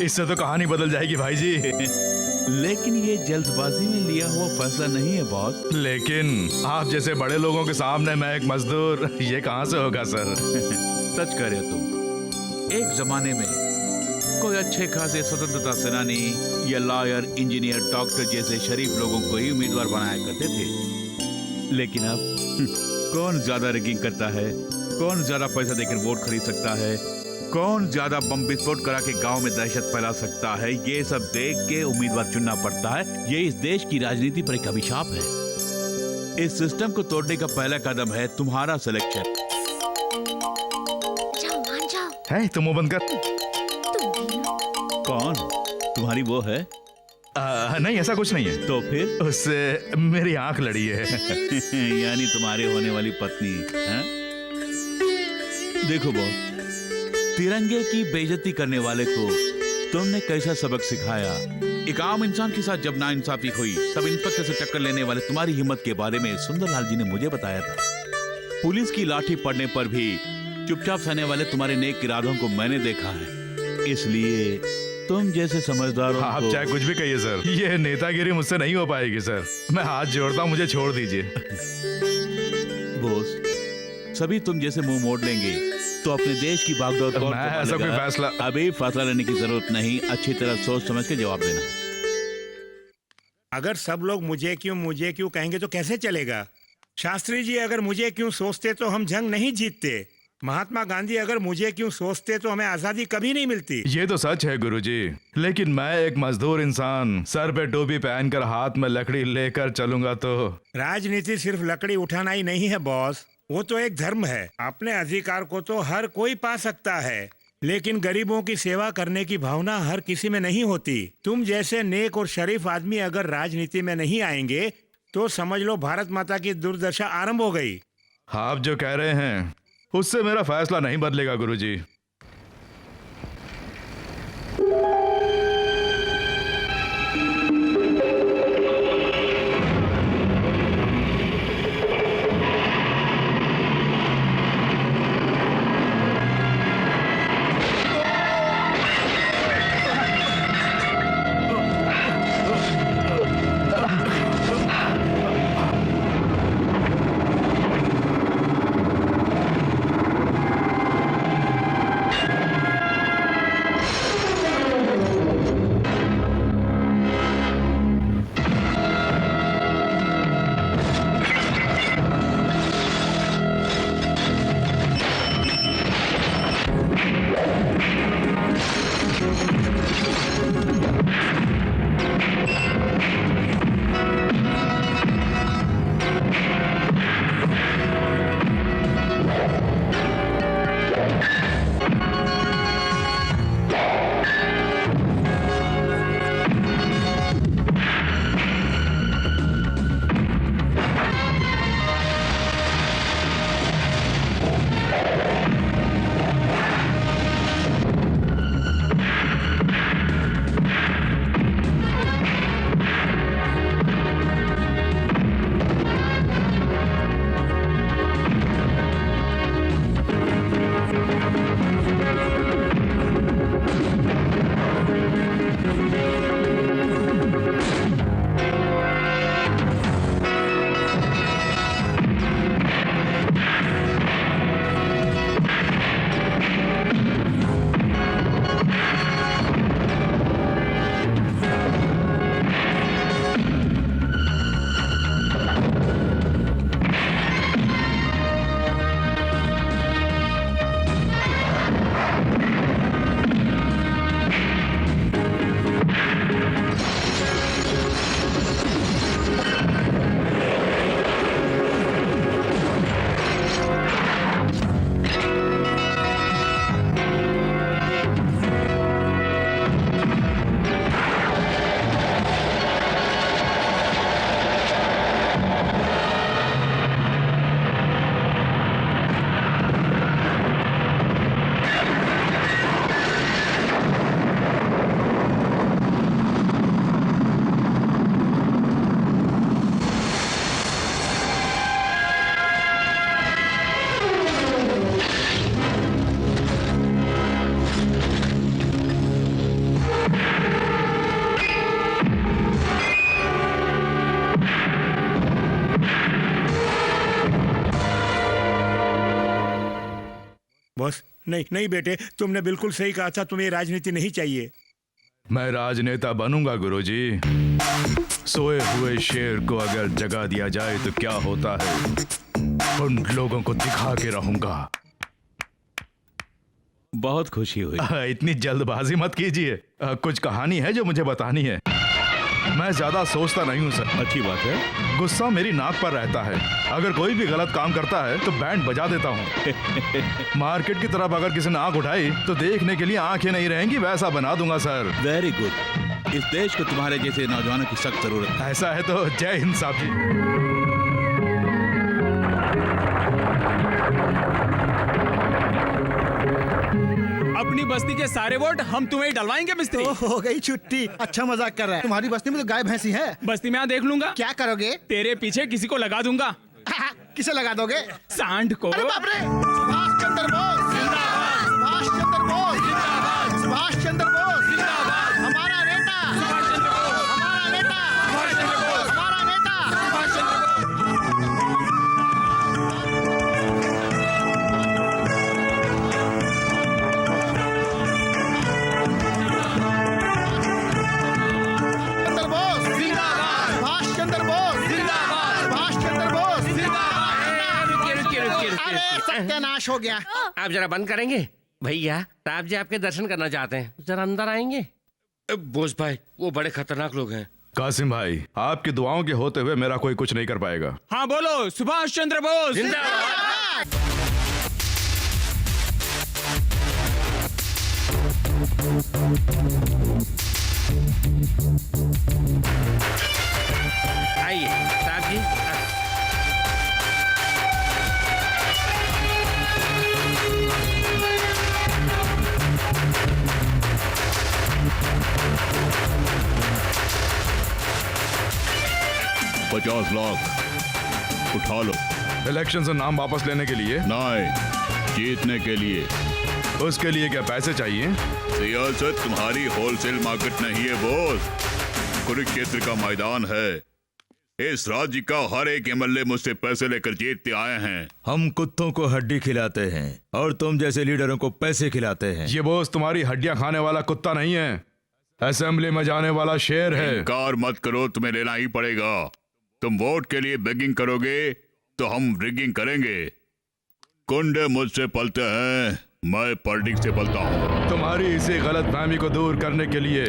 इससे तो कहानी बदल जाएगी भाई जी। लेकिन ये जल्दबाजी में लिया हुआ फैसला नहीं है बॉस। लेकिन आप जैसे बड़े लोगों के सामने मैं एक मजदूर, ये कहाँ से होगा सर? सच कह रहे हो तुम। एक जमाने में कोई अच्छे खासे स्वतंत्रता सेनानी या लॉयर, इंजीनियर, डॉक्टर जैसे शरीफ लोगों को ही उम्मीदवार बनाया करते थे। लेकिन अब कौन ज्यादा रैगिंग करता है, कौन ज्यादा पैसा देकर वोट खरीद सकता है, कौन ज्यादा बम विस्फोट करा के गांव में दहशत फैला सकता है, ये सब देख के उम्मीदवार चुनना पड़ता है। ये इस देश की राजनीति पर एक अभिशाप है। इस सिस्टम को तोड़ने का पहला कदम है तुम्हारा सिलेक्शन। जाओ, मान जाओ। है तुम मुंह बंद कर। कौन? तुम्हारी वो है? नहीं, ऐसा कुछ नहीं है। तो फिर? उससे मेरी आंख लड़ी है। यानी तुम्हारी होने वाली पत्नी है? देखो बॉस, तिरंगे की बेइज्जती करने वाले को तुमने कैसा सबक सिखाया। एक आम इंसान के साथ जब नाइंसाफी हुई तब इंस्पेक्टर से टक्कर लेने वाले तुम्हारी हिम्मत के बारे में सुंदरलाल जी ने मुझे बताया था। पुलिस की लाठी पड़ने पर भी चुपचाप सहने वाले तुम्हारे नेक इरादों को मैंने देखा है। इसलिए तुम जैसे समझदारों आप को... चाहे कुछ भी कहिए सर, ये नेतागिरी मुझसे नहीं हो पाएगी सर। मैं हाथ जोड़ता हूँ, मुझे छोड़ दीजिए। बोस, सभी तुम जैसे मुंह मोड़ लेंगे तो अपने देश की भागदौड़ कौन मैं ऐसा कोई फैसला... अभी फैसला लेने की जरूरत नहीं, अच्छी तरह सोच समझ के जवाब देना। अगर सब लोग मुझे क्यों कहेंगे तो कैसे चलेगा? शास्त्री जी अगर मुझे क्यों सोचते तो हम जंग नहीं जीतते। महात्मा गांधी अगर मुझे क्यों सोचते तो हमें आजादी कभी नहीं मिलती। ये तो सच है गुरुजी, लेकिन मैं एक मजदूर इंसान सर पे टोपी पहनकर हाथ में लकड़ी लेकर चलूंगा तो... राजनीति सिर्फ लकड़ी उठाना ही नहीं है बॉस, वो तो एक धर्म है। अपने अधिकार को तो हर कोई पा सकता है, लेकिन गरीबों की सेवा करने की भावना हर किसी में नहीं होती। तुम जैसे नेक और शरीफ आदमी अगर राजनीति में नहीं आएंगे तो समझ लो भारत माता की दुर्दशा आरंभ हो गई। आप जो कह रहे हैं उससे मेरा फैसला नहीं बदलेगा गुरुजी। बॉस नहीं नहीं बेटे, तुमने बिल्कुल सही कहा था, तुम्हें राजनीति नहीं चाहिए। मैं राजनेता बनूंगा गुरुजी। सोए हुए शेर को अगर जगा दिया जाए तो क्या होता है, उन लोगों को दिखा के रहूंगा। बहुत खुशी हुई। इतनी जल्दबाजी मत कीजिए, कुछ कहानी है जो मुझे बतानी है। मैं ज्यादा सोचता नहीं हूँ सर। अच्छी बात है। गुस्सा मेरी नाक पर रहता है, अगर कोई भी गलत काम करता है तो बैंड बजा देता हूँ। मार्केट की तरफ अगर किसी ने आंख उठाई तो देखने के लिए आंखें नहीं रहेंगी, वैसा बना दूंगा सर। Very good. इस देश को तुम्हारे जैसे नौजवानों की सख्त जरूरत है। ऐसा है तो जय हिंद साहब जी। अपनी बस्ती के सारे वोट हम तुम्हें डलवाएंगे मिस्त्री। हो गई छुट्टी। अच्छा मजाक कर रहा है। तुम्हारी बस्ती में तो गाय भैंसी है। बस्ती में देख लूंगा। क्या करोगे? तेरे पीछे किसी को लगा दूंगा। किसे लगा दोगे? सांड को। अरे बाप रे! सुभाष चंद्र बोस जिंदाबाद! सुभाष चंद्र बोस जिंदाबाद! सुभाष चंद्र बोस जिंदाबाद! हमारा नेता सुभाष चंद्र बोस! हमारा नेता सुभाष चंद्र बोस! हमारा नेता सुभाष चंद्र बोस जिंदाबाद! सुभाष चंद्र बोस जिंदाबाद! सुभाष चंद्र बोस जिंदाबाद! रुकिए। सत्यानाश हो गया। आप जरा बंद करेंगे? भैया साहब जी आपके दर्शन करना चाहते हैं, जरा अंदर आएंगे? बोस भाई वो बड़े खतरनाक लोग हैं। कासिम भाई, आपकी दुआओं के होते हुए मेरा कोई कुछ नहीं कर पाएगा। हाँ बोलो, सुभाष चंद्र बोस जिंदाबाद! आइए साहब जी। $50 लाख उठा लो। इलेक्शन से नाम वापस लेने के लिए? नहीं, जीतने के लिए। उसके लिए क्या पैसे चाहिए? सियासत तुम्हारी होलसेल मार्केट नहीं है बॉस, कुरुक्षेत्र का मैदान है। इस राज्य का हर एक एमएलए मुझसे पैसे लेकर जीतते आए हैं। हम कुत्तों को हड्डी खिलाते हैं और तुम जैसे लीडरों को पैसे खिलाते हैं। ये बॉस तुम्हारी हड्डियां खाने वाला कुत्ता नहीं है, असेंबली में जाने वाला शेर है। इनकार मत करो, तुम्हें लेना ही पड़ेगा। तुम वोट के लिए बेगिंग करोगे तो हम रिगिंग करेंगे। कुंडे मुझसे पलते हैं, मैं पॉलिटिक्स से पलता हूँ। तुम्हारी इसी गलतफहमी को दूर करने के लिए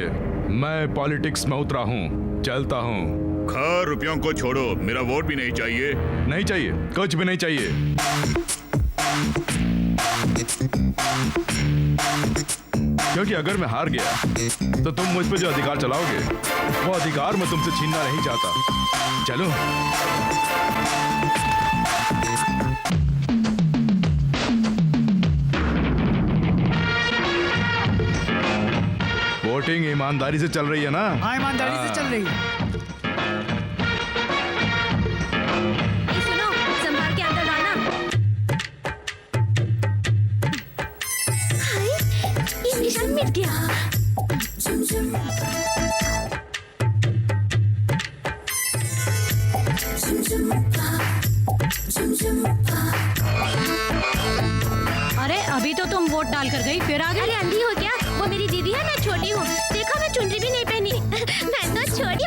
मैं पॉलिटिक्स में उतरा हूँ, चलता हूँ। खैर रुपयों को छोड़ो, मेरा वोट भी नहीं चाहिए। नहीं चाहिए, कुछ भी नहीं चाहिए। क्योंकि अगर मैं हार गया तो तुम मुझ पे जो अधिकार चलाओगे वो अधिकार मैं तुमसे छीनना नहीं चाहता। चलो। वोटिंग ईमानदारी से चल रही है ना? हाँ, ईमानदारी से चल रही है। सुनो, संभाल के अंदर डालना। हाय, ये निशान मिट गया। अरे अभी तो तुम वोट डाल कर गई, फिर आ गई। अरे अंधी हो क्या? वो मेरी दीदी है, मैं छोटी हूँ। देखो मैं चुनरी भी नहीं पहनी। मैं तो छोटी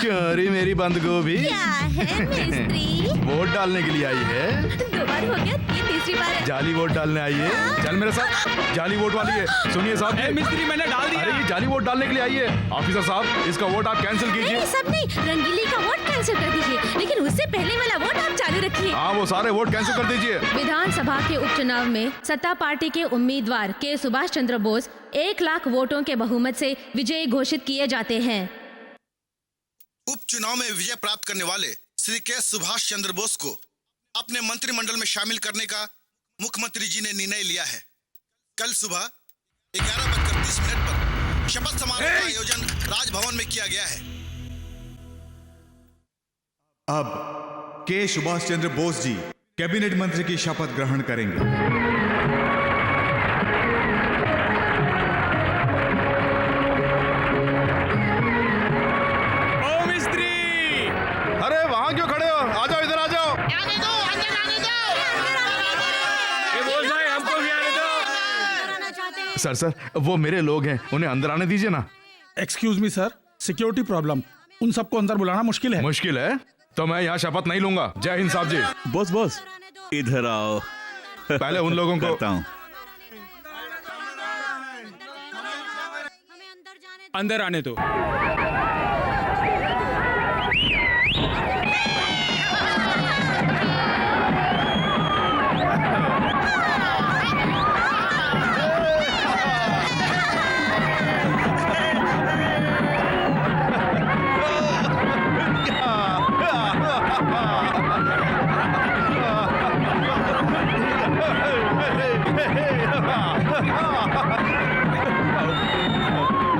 क्या रे मेरी बंद गोभी? क्या है मिस्त्री? वोट डालने के लिए आई है? 2 बार हो गया, ये तीसरी बार है। जाली वोट डालने आई है? चल मेरे साथ, जाली वोट वाली है। सुनिए साहब, मिस्त्री मैंने डाल दिया। अरे ये जाली वोट डालने के लिए आई है। ऑफिसर साहब, इसका वोट आप कैंसिल कीजिए। नहीं, सब नहीं, रंगीली का वोट कैंसिल कर दीजिए, लेकिन उससे पहले वाला वोट आप चालू रखिए। हाँ, वो सारे वोट कैंसिल कर दीजिए। विधानसभा के उपचुनाव में सत्ता पार्टी के उम्मीदवार के सुभाष चंद्र बोस 1 लाख वोटों के बहुमत से विजयी घोषित किए जाते हैं। उपचुनाव में विजय प्राप्त करने वाले श्री के सुभाष चंद्र बोस को अपने मंत्रिमंडल में शामिल करने का मुख्यमंत्री जी ने निर्णय लिया है। कल सुबह 11:30 पर शपथ समारोह का आयोजन राजभवन में किया गया है। अब के सुभाष चंद्र बोस जी कैबिनेट मंत्री की शपथ ग्रहण करेंगे। अरे वहां क्यों खड़े हो? आ जाओ, इधर आ जाओ। ये बोल भाई हमको भी आने दो। सर वो मेरे लोग हैं, उन्हें अंदर आने दीजिए ना। Excuse me sir, security problem, उन सबको अंदर बुलाना मुश्किल है। मुश्किल है तो मैं यहाँ शपथ नहीं लूंगा। जय हिंद साहब जी। बॉस इधर आओ। पहले उन लोगों को करता हूँ। अंदर आने दो।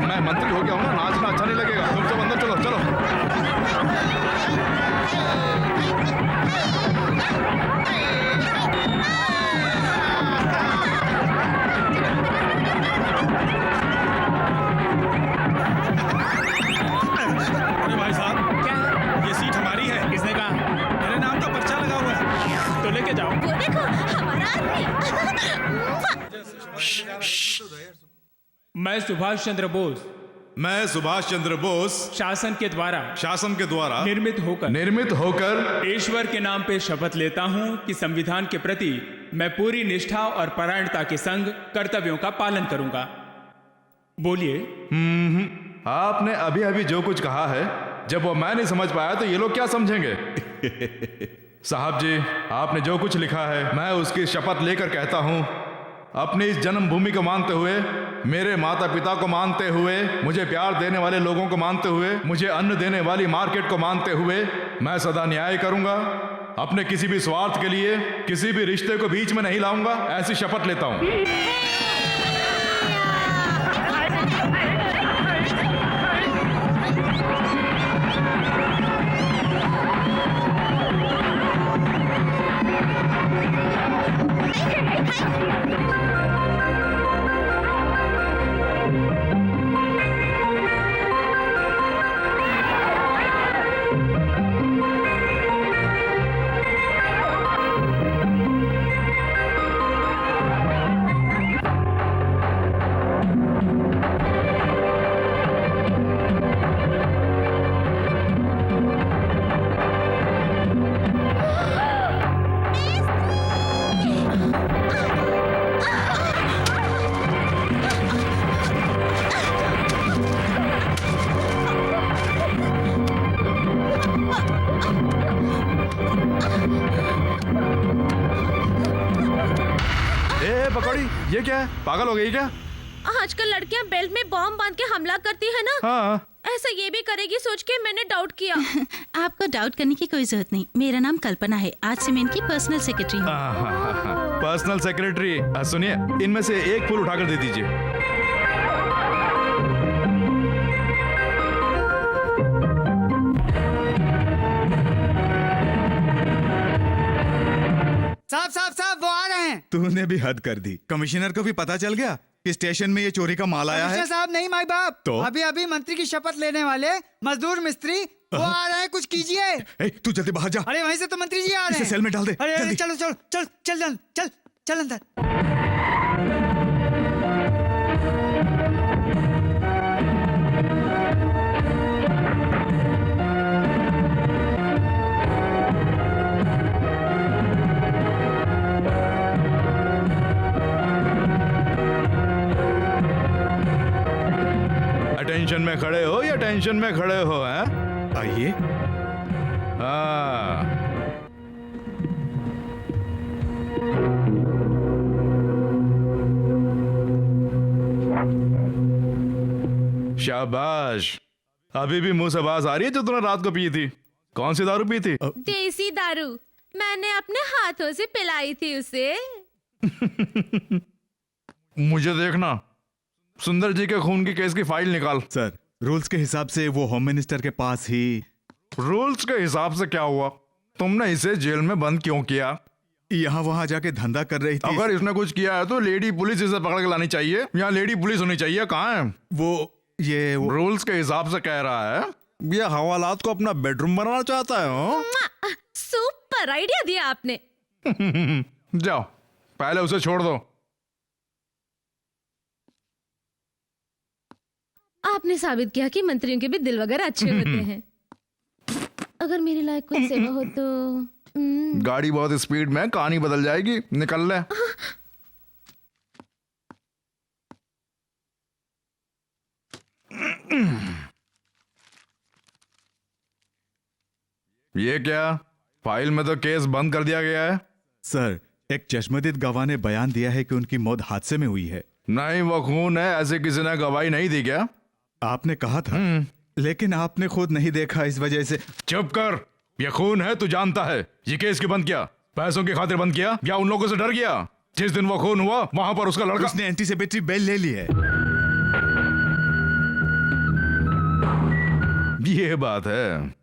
मैं मंत्री हो गया हूँ ना, नाचना अच्छा नहीं लगेगा। तुम सब अंदर चलो चलो। अरे भाई साहब, क्या? ये सीट हमारी है। किसने कहा? मेरे नाम का पर्चा लगा हुआ है। तो लेके जाओ। वो देखो हमारा आदमी। मैं सुभाष चंद्र बोस मैं सुभाष चंद्र बोस शासन के द्वारा निर्मित होकर ईश्वर के नाम पे शपथ लेता हूँ कि संविधान के प्रति मैं पूरी निष्ठा और परायणता के संग कर्तव्यों का पालन करूंगा। बोलिए। आपने अभी अभी जो कुछ कहा है, जब वो मैं नहीं समझ पाया तो ये लोग क्या समझेंगे? साहब जी, आपने जो कुछ लिखा है मैं उसकी शपथ लेकर कहता हूँ, अपनी इस जन्मभूमि को मानते हुए, मेरे माता पिता को मानते हुए, मुझे प्यार देने वाले लोगों को मानते हुए, मुझे अन्न देने वाली मार्केट को मानते हुए, मैं सदा न्याय करूंगा। अपने किसी भी स्वार्थ के लिए किसी भी रिश्ते को बीच में नहीं लाऊंगा, ऐसी शपथ लेता हूं। पकौड़ी, ये क्या है? पागल हो गई क्या? आजकल लड़कियां बेल्ट में बॉम्ब बांध के हमला करती है ना। हाँ। ऐसा ये भी करेगी सोच के मैंने डाउट किया। आपको डाउट करने की कोई जरूरत नहीं। मेरा नाम कल्पना है, आज से मैं इनकी पर्सनल सेक्रेटरी हूँ। Personal secretary. सुनिए, इनमें से एक फूल उठाकर दे दीजिए। साहब वो आ रहे हैं। तूने भी हद कर दी। कमिश्नर को भी पता चल गया कि स्टेशन में ये चोरी का माल आया है। साहब नहीं माई बाप, तो अभी अभी मंत्री की शपथ लेने वाले मजदूर मिस्त्री वो आ रहे हैं, कुछ कीजिए। तू जल्दी बाहर जा। अरे वहीं से तो मंत्री जी आ रहे हैं। इसे सेल में डाल दे। अरे चलो चलो चल चल चल चल चल अंदर। टेंशन में खड़े हो या टेंशन में खड़े हो? हैं? आइए। हाँ। शाबाश। अभी भी मुंह से आवाज आ रही है जो तूने रात को पी थी। कौन सी दारू पी थी? देसी दारू। मैंने अपने हाथों से पिलाई थी उसे। मुझे देखना। सुंदर जी के खून की केस की फाइल निकाल। सर, रूल्स के हिसाब से वो होम मिनिस्टर के पास ही। रूल्स के हिसाब से क्या हुआ? तुमने इसे जेल में बंद क्यों किया? यहाँ वहाँ जाके धंधा कर रही थी। अगर इसने कुछ किया है तो लेडी पुलिस इसे पकड़ के लानी चाहिए। यहाँ लेडी पुलिस होनी चाहिए। कहाँ है वो? रूल्स के हिसाब से कह रहा है। ये हवालात को अपना बेडरूम बनाना चाहता है। सुपर आइडिया दिया आपने। जाओ, पहले उसे छोड़ दो। आपने साबित किया कि मंत्रियों के भी दिल वगैरह अच्छे होते हैं। अगर मेरे लायक कोई सेवा हो तो गाड़ी बहुत स्पीड में है, कहानी बदल जाएगी, निकल ले। ये क्या, फाइल में तो केस बंद कर दिया गया है। सर, एक चश्मदीद गवाह ने बयान दिया है कि उनकी मौत हादसे में हुई है। नहीं, वो खून है, ऐसे किसी ने गवाही नहीं दी क्या? आपने कहा था, लेकिन आपने खुद नहीं देखा, इस वजह से। चुप कर, ये खून है, तू जानता है। ये केस क्यों बंद किया? पैसों की खातिर बंद किया या उन लोगों से डर गया? जिस दिन वो खून हुआ वहां पर उसका लड़का, उसने एंटीसिपेटरी बेल ले ली है। ये बात है,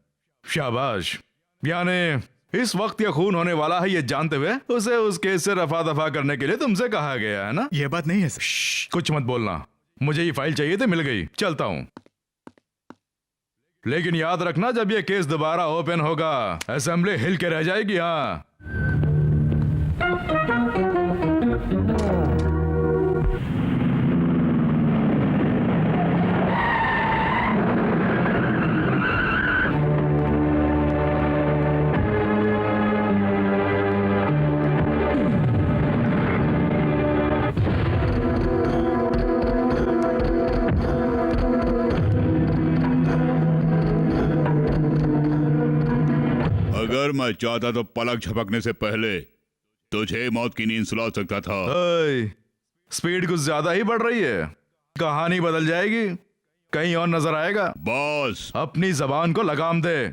शाबाश। यानी इस वक्त ये खून होने वाला है, ये जानते हुए उसे उस केस से रफा दफा करने के लिए तुमसे कहा गया है ना? ये बात नहीं है सर। कुछ मत बोलना, मुझे ये फाइल चाहिए थी, मिल गई, चलता हूं। लेकिन याद रखना, जब ये केस दोबारा ओपन होगा असेंबली हिल के रह जाएगी। हाँ, अगर मैं चाहता तो पलक झपकने से पहले तुझे मौत की नींद सुला सकता था। स्पीड कुछ ज्यादा ही बढ़ रही है, कहानी बदल जाएगी, कहीं और नजर आएगा। बॉस, अपनी जबान को लगाम दे।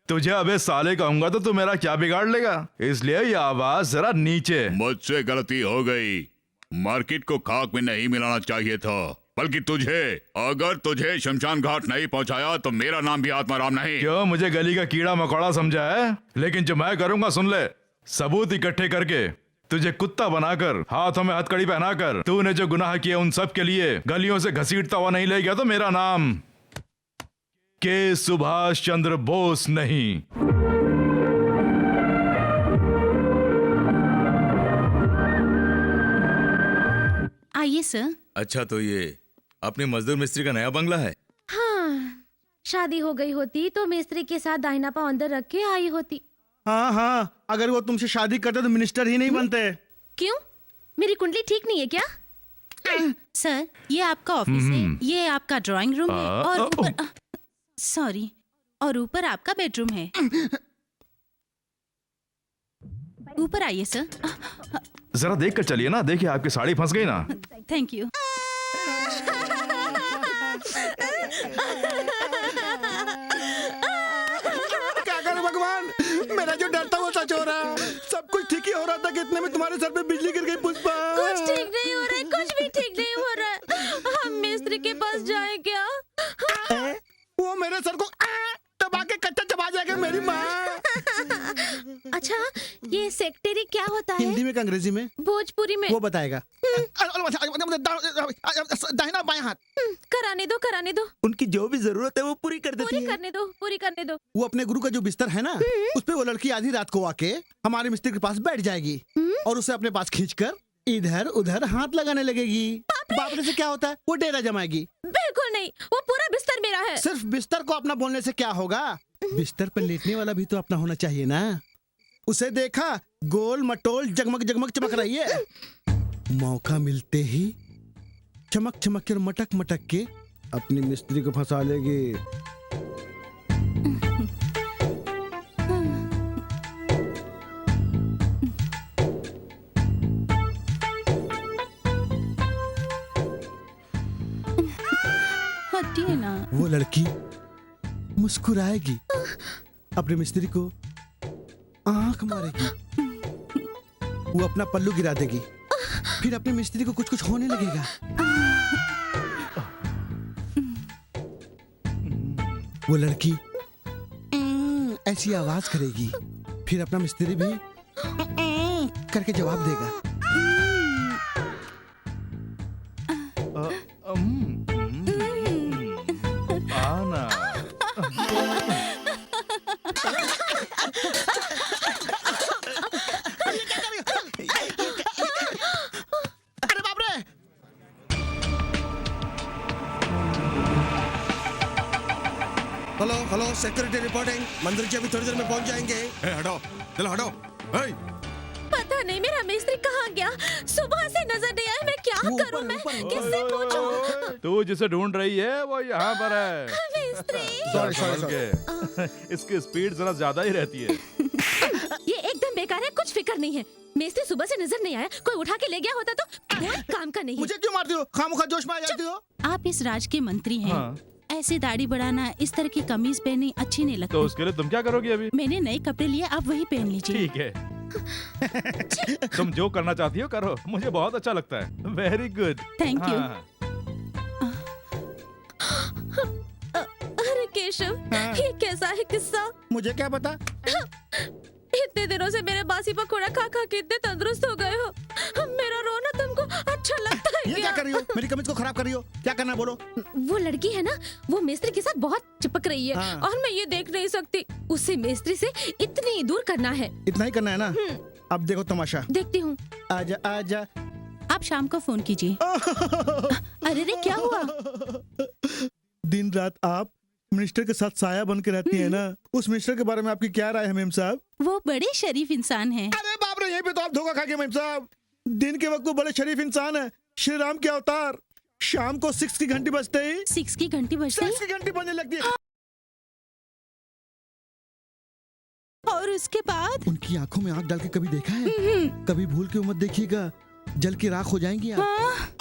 तुझे अबे साले कहूंगा तो तू मेरा क्या बिगाड़ लेगा, इसलिए ये आवाज जरा नीचे। मुझसे गलती हो गई, मार्केट को खाक में नहीं मिलाना चाहिए था, बल्कि तुझे। अगर तुझे शमशान घाट नहीं पहुंचाया तो मेरा नाम भी आत्माराम नहीं। क्यों, मुझे गली का कीड़ा मकोड़ा समझा है? लेकिन जो मैं करूंगा सुन ले। सबूत इकट्ठे करके, तुझे कुत्ता बनाकर, हाथों में हथकड़ी पहनाकर, तूने जो गुनाह किए उन सब के लिए गलियों से घसीटता हुआ नहीं ले गया तो मेरा नाम के सुभाष चंद्र बोस नहीं। आइए सर। अच्छा, तो ये अपने मजदूर मिस्त्री का नया बंगला है? हाँ, शादी हो गई होती तो मिस्त्री के साथ दाहिना पांव अंदर रख के आई होती। हाँ हाँ, अगर वो तुमसे शादी करते तो मिनिस्टर ही नहीं बनते। क्यों, मेरी कुंडली ठीक नहीं है क्या? सर, ये आपका ऑफिस है, ये आपका ड्राइंग रूम है, और ऊपर, सॉरी, और ऊपर आपका बेडरूम है। ऊपर आइए सर। जरा देख कर चलिए ना, देखिए आपकी साड़ी फंस गई ना। Thank you. क्या करें भगवान, मेरा जो डर था वो सच हो रहा। सब कुछ ठीक ही हो रहा था कि इतने में तुम्हारे सर पे बिजली गिर गई। पुष्पा, कुछ ठीक नहीं हो रहा है, कुछ भी ठीक नहीं हो रहा है। हम मिस्त्री के पास जाएं क्या? वो मेरे सर को दबा के कच्चा चबा जाएगा मेरी माँ। अच्छा, ये सेक्रेटरी क्या होता है? हिंदी में, अंग्रेजी में, भोजपुरी में? वो बताएगा। दाहिना बाएं हाथ। कराने दो, कराने दो। उनकी जो भी जरूरत है वो पूरी कर देती है। पूरी करने दो, पूरी करने दो। वो अपने गुरु का जो बिस्तर है ना, उस पे वो लड़की आधी रात को आके हमारे मिस्त्री के पास बैठ जाएगी और उसे अपने पास खींचकर इधर उधर हाथ लगाने लगेगी। बापरे से क्या होता है, वो डेरा जमाएगी। बिल्कुल नहीं, वो पूरा बिस्तर मेरा है। सिर्फ बिस्तर को अपना बोलने से क्या होगा, बिस्तर पर लेटने वाला भी तो अपना होना चाहिए ना। उसे देखा, गोल मटोल जगमग जगमग चमक रही है। मौका मिलते ही चमक चमक कर मटक मटक के अपनी मिस्त्री को फंसा लेगी। हटिए ना। वो लड़की मुस्कुराएगी, अपने मिस्त्री को आंख मारेगी, वो अपना पल्लू गिरा देगी, फिर अपने मिस्त्री को कुछ कुछ होने लगेगा। वो लड़की ऐसी आवाज करेगी, फिर अपना मिस्त्री भी करके जवाब देगा। आना। अरे बाप रे! Hello hello security reporting. मंदिर जी अभी थोड़ी देर में पहुंच जाएंगे। हटाओ, चलो हटाओ। पता नहीं मेरा मिस्त्री कहाँ गया, सुबह से नजर नहीं आया। मैं क्या करूं, मैं किससे पूछूं? तू जिसे ढूंढ रही है वो यहाँ पर है। सॉरी संभल के। इसकी स्पीड जरा ज्यादा ही रहती है। ये एकदम बेकार है, कुछ फिक्र नहीं है। मिस्त्री सुबह से नजर नहीं आया, कोई उठा के ले गया होता तो कोई काम का नहीं है। मुझे क्यों मारती हो? खामोखा जोश में आ जाती हो। आप इस राज के मंत्री हैं। ऐसे दाढ़ी बढ़ाना, इस तरह की कमीज पहननी अच्छी नहीं लगती। तो उसके लिए तुम क्या करोगी अभी? मैंने नए कपड़े लिए, आप वही पहन लीजिए। ठीक है। तुम जो करना चाहती हो करो, मुझे बहुत अच्छा लगता है। Very good, thank you. अरे केशव, ये कैसा है किस्सा? मुझे क्या पता। इतने दिनों से मेरे बासी पकौड़ा खा खा के इतने तंदुरुस्त हो गए हो। मेरा रोना तुमको अच्छा लगता है ये क्या कर रही हो? मेरी कमीज को खराब कर रही हो। क्या करना है बोलो। वो लड़की है ना, वो मिस्त्री के साथ बहुत चिपक रही है। हाँ। और मैं ये देख नहीं सकती। उसे मिस्त्री से इतनी दूर करना है। इतना ही करना है ना? अब देखो तमाशा। देखती हूँ। आजा आजा। आप शाम को फोन कीजिए। अरे रे, क्या हुआ? दिन रात आप मिनिस्टर के साथ साया बन के रहती है ना, उस मिनिस्टर के बारे में आपकी क्या राय है मेम साहब? वो बड़े शरीफ इंसान हैं। अरे बाप रे, यहीं पे तो आप धोखा खा गए मेम साहब। दिन के वक्त वो बड़े शरीफ इंसान है, श्री राम के अवतार। शाम को 6 की घंटी बजते ही 6 की घंटी बजते 6 की घंटी बजने लगती है। और उसके बाद उनकी आंखों में आंख डाल के कभी देखा है? कभी भूल के मत देखिएगा, जल के राख हो जाएंगी आप।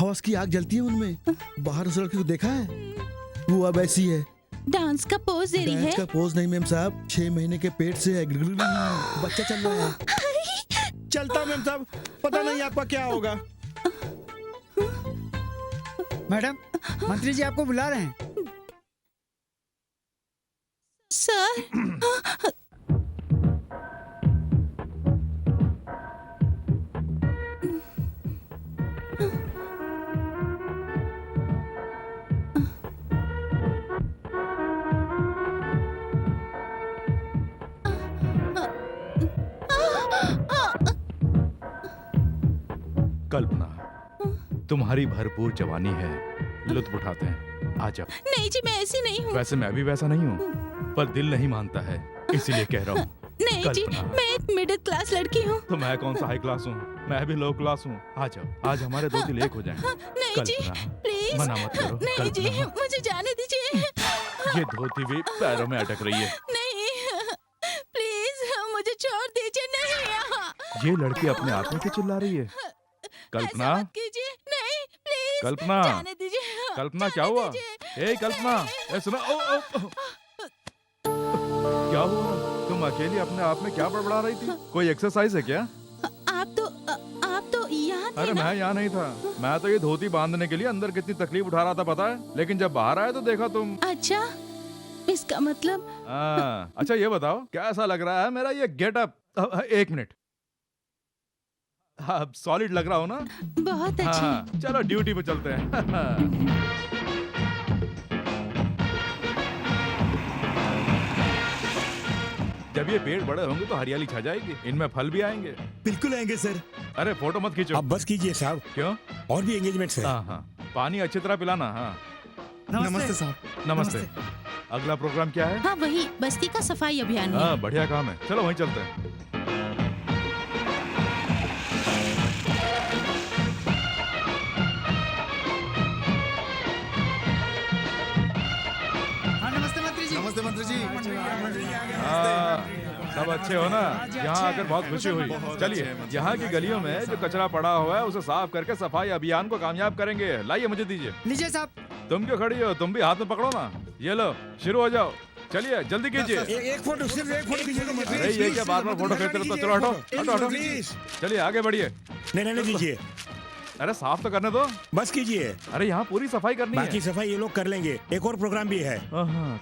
हवस की आग जलती है उनमें। बाहर उस लड़की को देखा है? वो अब ऐसी है। डांस का पोज दे रही है। डांस का पोज नहीं मेम साहब, 6 महीने के पेट से है। बच्चा चल रहा है। चलता मेम साहब, पता नहीं आपका क्या होगा। मैडम, मंत्री जी आपको बुला रहे हैं। सर, कल्पना, तुम्हारी भरपूर जवानी है, लुत्फ उठाते हैं। आ जाओ। नहीं जी, मैं ऐसी नहीं हूँ। वैसे मैं भी वैसा नहीं हूँ, पर दिल नहीं मानता है, इसीलिए कह रहा हूँ। नहीं जी, मैं एक मिडिल क्लास लड़की हूँ। तो मैं कौन सा हाई क्लास हूँ? मैं भी लो क्लास हूँ। आ जाओ, आज हमारे दो दिल एक हो जाएं। नहीं जी, प्लीज। मना मत करो। नहीं जी, कल्पना, मुझे जाने दीजिए। ये धोती भी पैरों में अटक रही है। नहीं, प्लीज मुझे छोड़ दीजिए। नहीं, यहाँ ये लड़की अपने आप में क्यों चिल्ला रही है? कल्पना, कीजिए। नहीं, प्लीज कल्पना, जाने दीजिए। कल्पना क्या हुआ? ए कल्पना, ए सुनो। क्या हुआ? तुम अकेली अपने आप में क्या बड़बड़ा रही थी? कोई एक्सरसाइज है क्या? आप तो यहाँ थे अरे ना? मैं यहाँ नहीं था। मैं तो ये धोती बांधने के लिए अंदर कितनी तकलीफ उठा रहा था पता है, लेकिन जब बाहर आया तो देखा तुम। अच्छा, इसका मतलब? अच्छा ये बताओ, कैसा लग रहा है मेरा ये गेटअप? एक मिनट। हाँ, सॉलिड लग रहा हो ना? बहुत अच्छी। हाँ, चलो ड्यूटी पे चलते हैं। जब ये पेड़ बड़े होंगे तो हरियाली छा जाएगी, इनमें फल भी आएंगे। बिल्कुल आएंगे सर। अरे फोटो मत खींचो। आप बस कीजिए साहब। क्यों? और भी एंगेजमेंट है। हाँ हाँ, पानी अच्छी तरह पिलाना। हाँ, नमस्ते साहब। नमस्ते। अगला प्रोग्राम क्या है? हाँ, वही बस्ती का सफाई अभियान है। हाँ, बढ़िया काम है, चलो वहीं चलते हैं। नमस्ते मंत्री जी। नमस्ते मंत्री जी। सब अच्छे हो ना? यहाँ आकर बहुत खुशी हुई। चलिए, यहाँ की गलियों में जो कचरा पड़ा हुआ है उसे साफ करके सफाई अभियान को कामयाब करेंगे। लाइए, मुझे दीजिए। लीजिए साहब। तुम क्यों खड़ी हो? तुम भी हाथ में पकड़ो ना। ये लो, शुरू हो जाओ। चलिए जल्दी कीजिए। एक फोटो, सिर्फ एक फोटो कीजिए। अरे ये क्या बार बार फोटो खींचते रहते हो? चलो हटो हटो हटो। चलिए आगे बढ़िए। नहीं रहने दीजिए। अरे साफ तो करने दो। बस कीजिए। अरे यहाँ पूरी सफाई करनी है। बाकी सफाई ये लोग कर लेंगे। एक और प्रोग्राम भी है।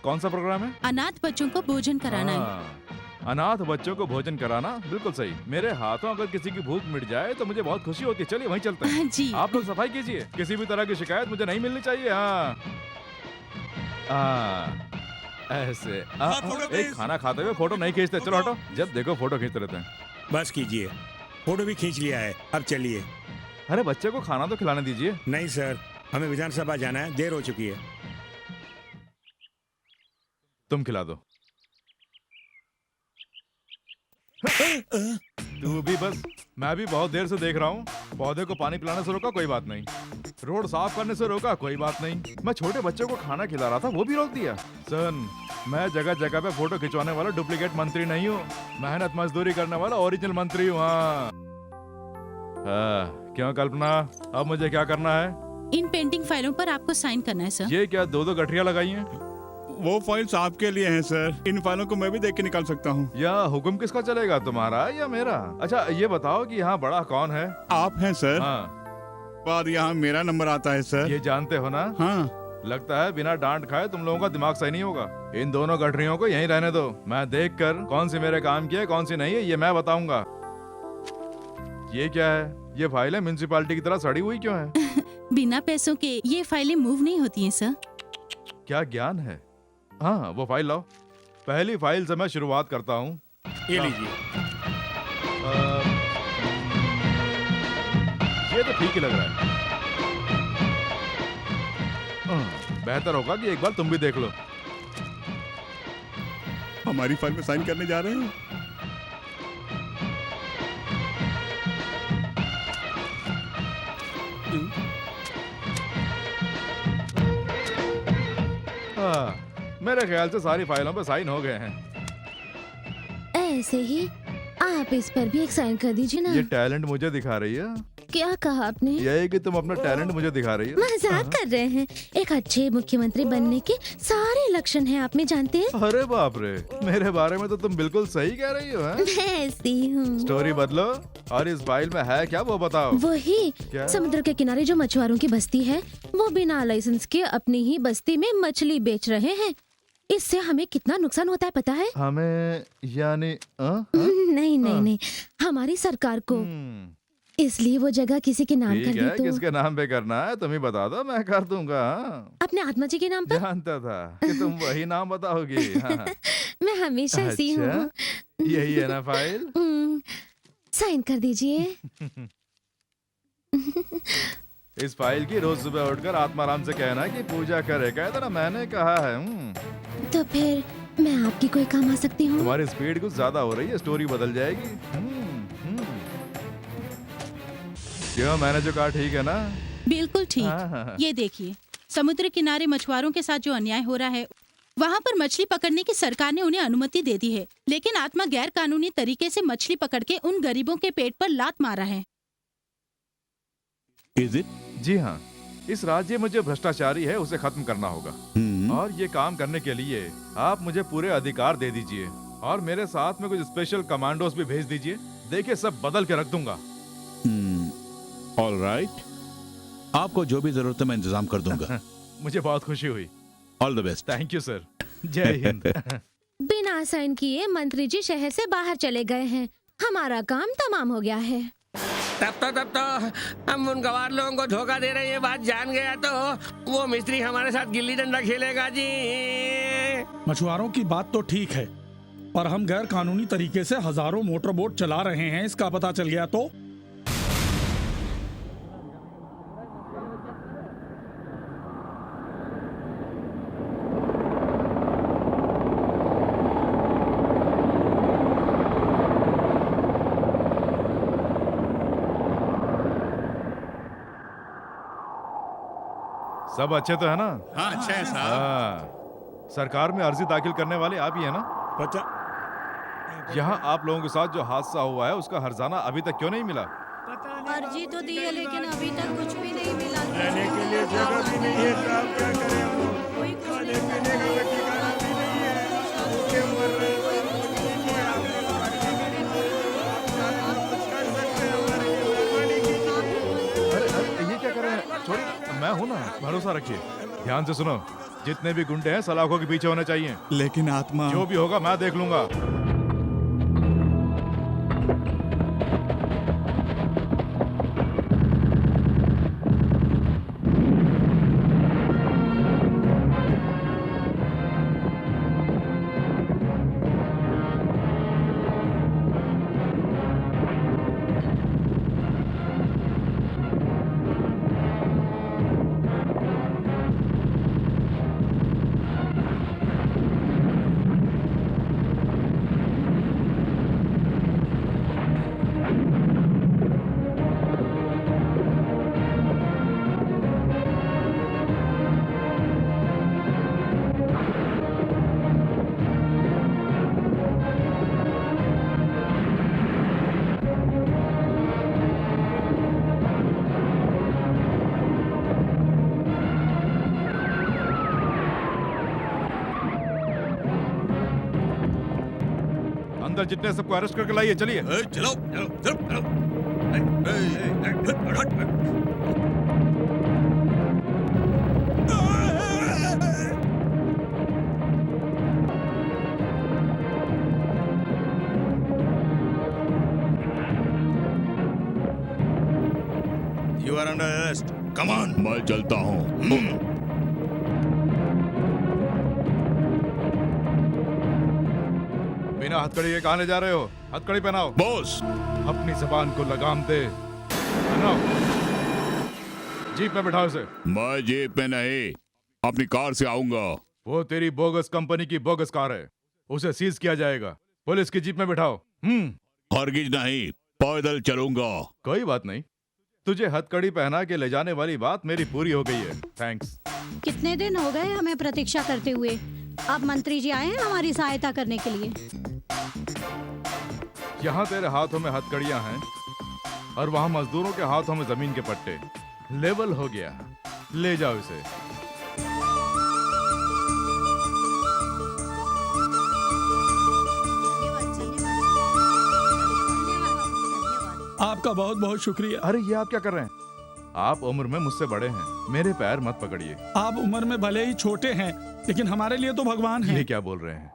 कौन सा प्रोग्राम है? अनाथ बच्चों को भोजन कराना है। अनाथ बच्चों को भोजन कराना, बिल्कुल सही। मेरे हाथों अगर किसी की भूख मिट जाए तो मुझे बहुत खुशी होती है। चलिए वहीं चलते हैं। जी। आप लोग सफाई कीजिए। किसी भी तरह की शिकायत मुझे नहीं मिलनी चाहिए। ऐसे एक खाना खाते हुए फोटो नहीं खींचते। चलो हटो, जब देखो फोटो खींचते रहते हैं। बस कीजिए, फोटो भी खींच लिया है, अब चलिए। अरे बच्चे को खाना तो खिलाने दीजिए। नहीं सर, हमें विधानसभा जाना है, देर हो चुकी है। तुम खिला दो। तू भी बस, मैं भी बहुत देर से देख रहा हूँ। पौधे को पानी पिलाने से रोका, कोई बात नहीं। रोड साफ करने से रोका, कोई बात नहीं। मैं छोटे बच्चों को खाना खिला रहा था, वो भी रोक दिया। सुन, मैं जगह जगह पे फोटो खिंचवाने वाला डुप्लीकेट मंत्री नहीं हूँ, मेहनत मजदूरी करने वाला ओरिजिनल मंत्री हूँ। हाँ, क्यों कल्पना, अब मुझे क्या करना है? इन पेंटिंग फाइलों पर आपको साइन करना है सर। ये क्या दो गठरियाँ लगाई हैं? वो फाइल्स आपके लिए हैं सर। इन फाइलों को मैं भी देख के निकाल सकता हूँ। या हुक्म किसका चलेगा, तुम्हारा या मेरा? अच्छा ये बताओ कि यहाँ बड़ा कौन है? आप हैं सर। हाँ। बाद यहाँ मेरा नंबर आता है सर। ये जानते हो ना? हाँ। लगता है बिना डांट खाए तुम लोगों का दिमाग सही नहीं होगा। इन दोनों गठरियों को यहीं रहने दो। मैं देख कर कौन सी मेरे काम की है, कौन सी नहीं है, ये मैं बताऊंगा। ये क्या है? ये फाइलें म्युनिसिपालिटी की तरह सड़ी हुई क्यों है? बिना पैसों के ये फाइलें मूव नहीं होती हैं सर। क्या ज्ञान है? हाँ, वो फाइल लाओ। पहली फाइल से मैं शुरुआत करता हूँ। ये लीजिए। ये तो ठीक ही लग रहा है। बेहतर होगा कि एक बार तुम भी देख लो। हमारी फाइल में साइन करने जा रहे हैं। मेरे ख्याल से सारी फाइलों पे साइन हो गए हैं। ऐसे ही आप इस पर भी एक साइन कर दीजिए ना। ये टैलेंट मुझे दिखा रही है। क्या कहा आपने? यही कि तुम अपना टैलेंट मुझे दिखा रही है। मजाक कर रहे हैं। एक अच्छे मुख्यमंत्री बनने के सारे लक्षण हैं, आप में जानते हैं। अरे बाप रे, मेरे बारे में तो तुम बिल्कुल सही कह रही हो। मैं ऐसी हूँ। स्टोरी बदलो और इस फाइल में है क्या वो बताओ। वही क्या? समुद्र के किनारे जो मछुआरों की बस्ती है, वो बिना लाइसेंस के अपनी ही बस्ती में मछली बेच रहे हैं। इससे हमें कितना नुकसान होता है पता है? हमें यानी नहीं नहीं नहीं, हमारी सरकार को। इसलिए वो जगह किसी के नाम कर ठीक दी है, तो किसके नाम पे करना है तुम ही बता दो, मैं कर दूंगा। अपने आत्मा जी के नाम पर। जानता था कि तुम वही नाम बताओगी। हाँ। मैं हमेशा ऐसी हूँ। अच्छा, यही है ना फाइल? साइन कर दीजिए। इस फाइल की रोज सुबह उठकर आत्माराम से कहना कि पूजा करे, कहता ना मैंने कहा है। तो फिर मैं आपकी कोई काम आ सकती हूँ? तुम्हारी स्पीड कुछ ज्यादा हो रही है, स्टोरी बदल जाएगी। क्यों, मैंने जो कहा ठीक है ना? बिल्कुल ठीक। ये देखिए, समुद्र किनारे मछुआरों के साथ जो अन्याय हो रहा है, वहाँ पर मछली पकड़ने की सरकार ने उन्हें अनुमति दे दी है, लेकिन आत्मा गैर कानूनी तरीके से मछली पकड़ के उन गरीबों के पेट पर लात मारा है। Is it? जी हाँ, इस राज्य में जो भ्रष्टाचारी है उसे खत्म करना होगा। और ये काम करने के लिए आप मुझे पूरे अधिकार दे दीजिए और मेरे साथ में कुछ स्पेशल कमांडोज भी भेज दीजिए। देखिए सब बदल के रख दूंगा। ऑल राइट, आपको जो भी जरूरत है मैं इंतजाम कर दूंगा। मुझे बहुत खुशी हुई। All the best. Thank you sir. जय हिंद। बिना साइन किए मंत्री जी शहर से बाहर चले गए हैं। हमारा काम तमाम हो गया है। तब तो हम उन गवार लोगों को धोखा दे रहे हैं, ये बात जान गया तो वो मिस्त्री हमारे साथ गिल्ली डंडा खेलेगा जी। मछुआरों की बात तो ठीक है, पर हम गैर कानूनी तरीके से हजारों मोटर बोट चला रहे हैं, इसका पता चल गया तो? सब अच्छे तो है ना? हाँ अच्छे हैं साहब। हाँ, सरकार में अर्जी दाखिल करने वाले आप ही है ना? यहाँ आप लोगों के साथ जो हादसा हुआ है उसका हर्जाना अभी तक क्यों नहीं मिला? अर्जी तो दी है लेकिन अभी तक कुछ भी नहीं मिला। रहने के लिए जगह भी नहीं है साहब, क्या करें हम लोग? खाने पीने का कोई ठिकाना भी नहीं है, भूखे मर रहे हैं। अरे ये क्या कर रहे हैं? छोड़िए, मैं हूँ ना, भरोसा रखिए। ध्यान से सुनो, जितने भी गुंडे हैं सलाखों के पीछे होने चाहिए। लेकिन आत्मा, जो भी होगा मैं देख लूंगा। अंदर जितने सबको अरेस्ट करके लाइए, चलिए। चलो चलो चलो you are under arrest, come on. मैं चलता हूँ। बिना हथकड़ी के कहाँ ले जा रहे हो? हथकड़ी पहनाओ। बॉस, अपनी जबान को लगाम दे। पहनाओ। जीप में बैठाओ इसे। मैं जीप में नहीं, अपनी कार से आऊंगा। वो तेरी बोगस कंपनी की बोगस कार है, उसे सीज किया जाएगा। पुलिस की जीप में बैठाओ। हरगिज नहीं, पैदल चलूंगा। कोई बात नहीं, तुझे हथकड़ी पहना के ले जाने वाली बात मेरी पूरी हो गई है। थैंक्स। कितने दिन हो गए हमें प्रतीक्षा करते हुए। अब मंत्री जी आए हैं हमारी सहायता करने के लिए। यहाँ तेरे हाथों में हथकड़ियाँ हैं और वहाँ मजदूरों के हाथों में जमीन के पट्टे। लेवल हो गया, ले जाओ इसे। आपका बहुत बहुत शुक्रिया। अरे ये आप क्या कर रहे हैं? आप उम्र में मुझसे बड़े हैं, मेरे पैर मत पकड़िए। आप उम्र में भले ही छोटे हैं, लेकिन हमारे लिए तो भगवान हैं। ये क्या बोल रहे हैं?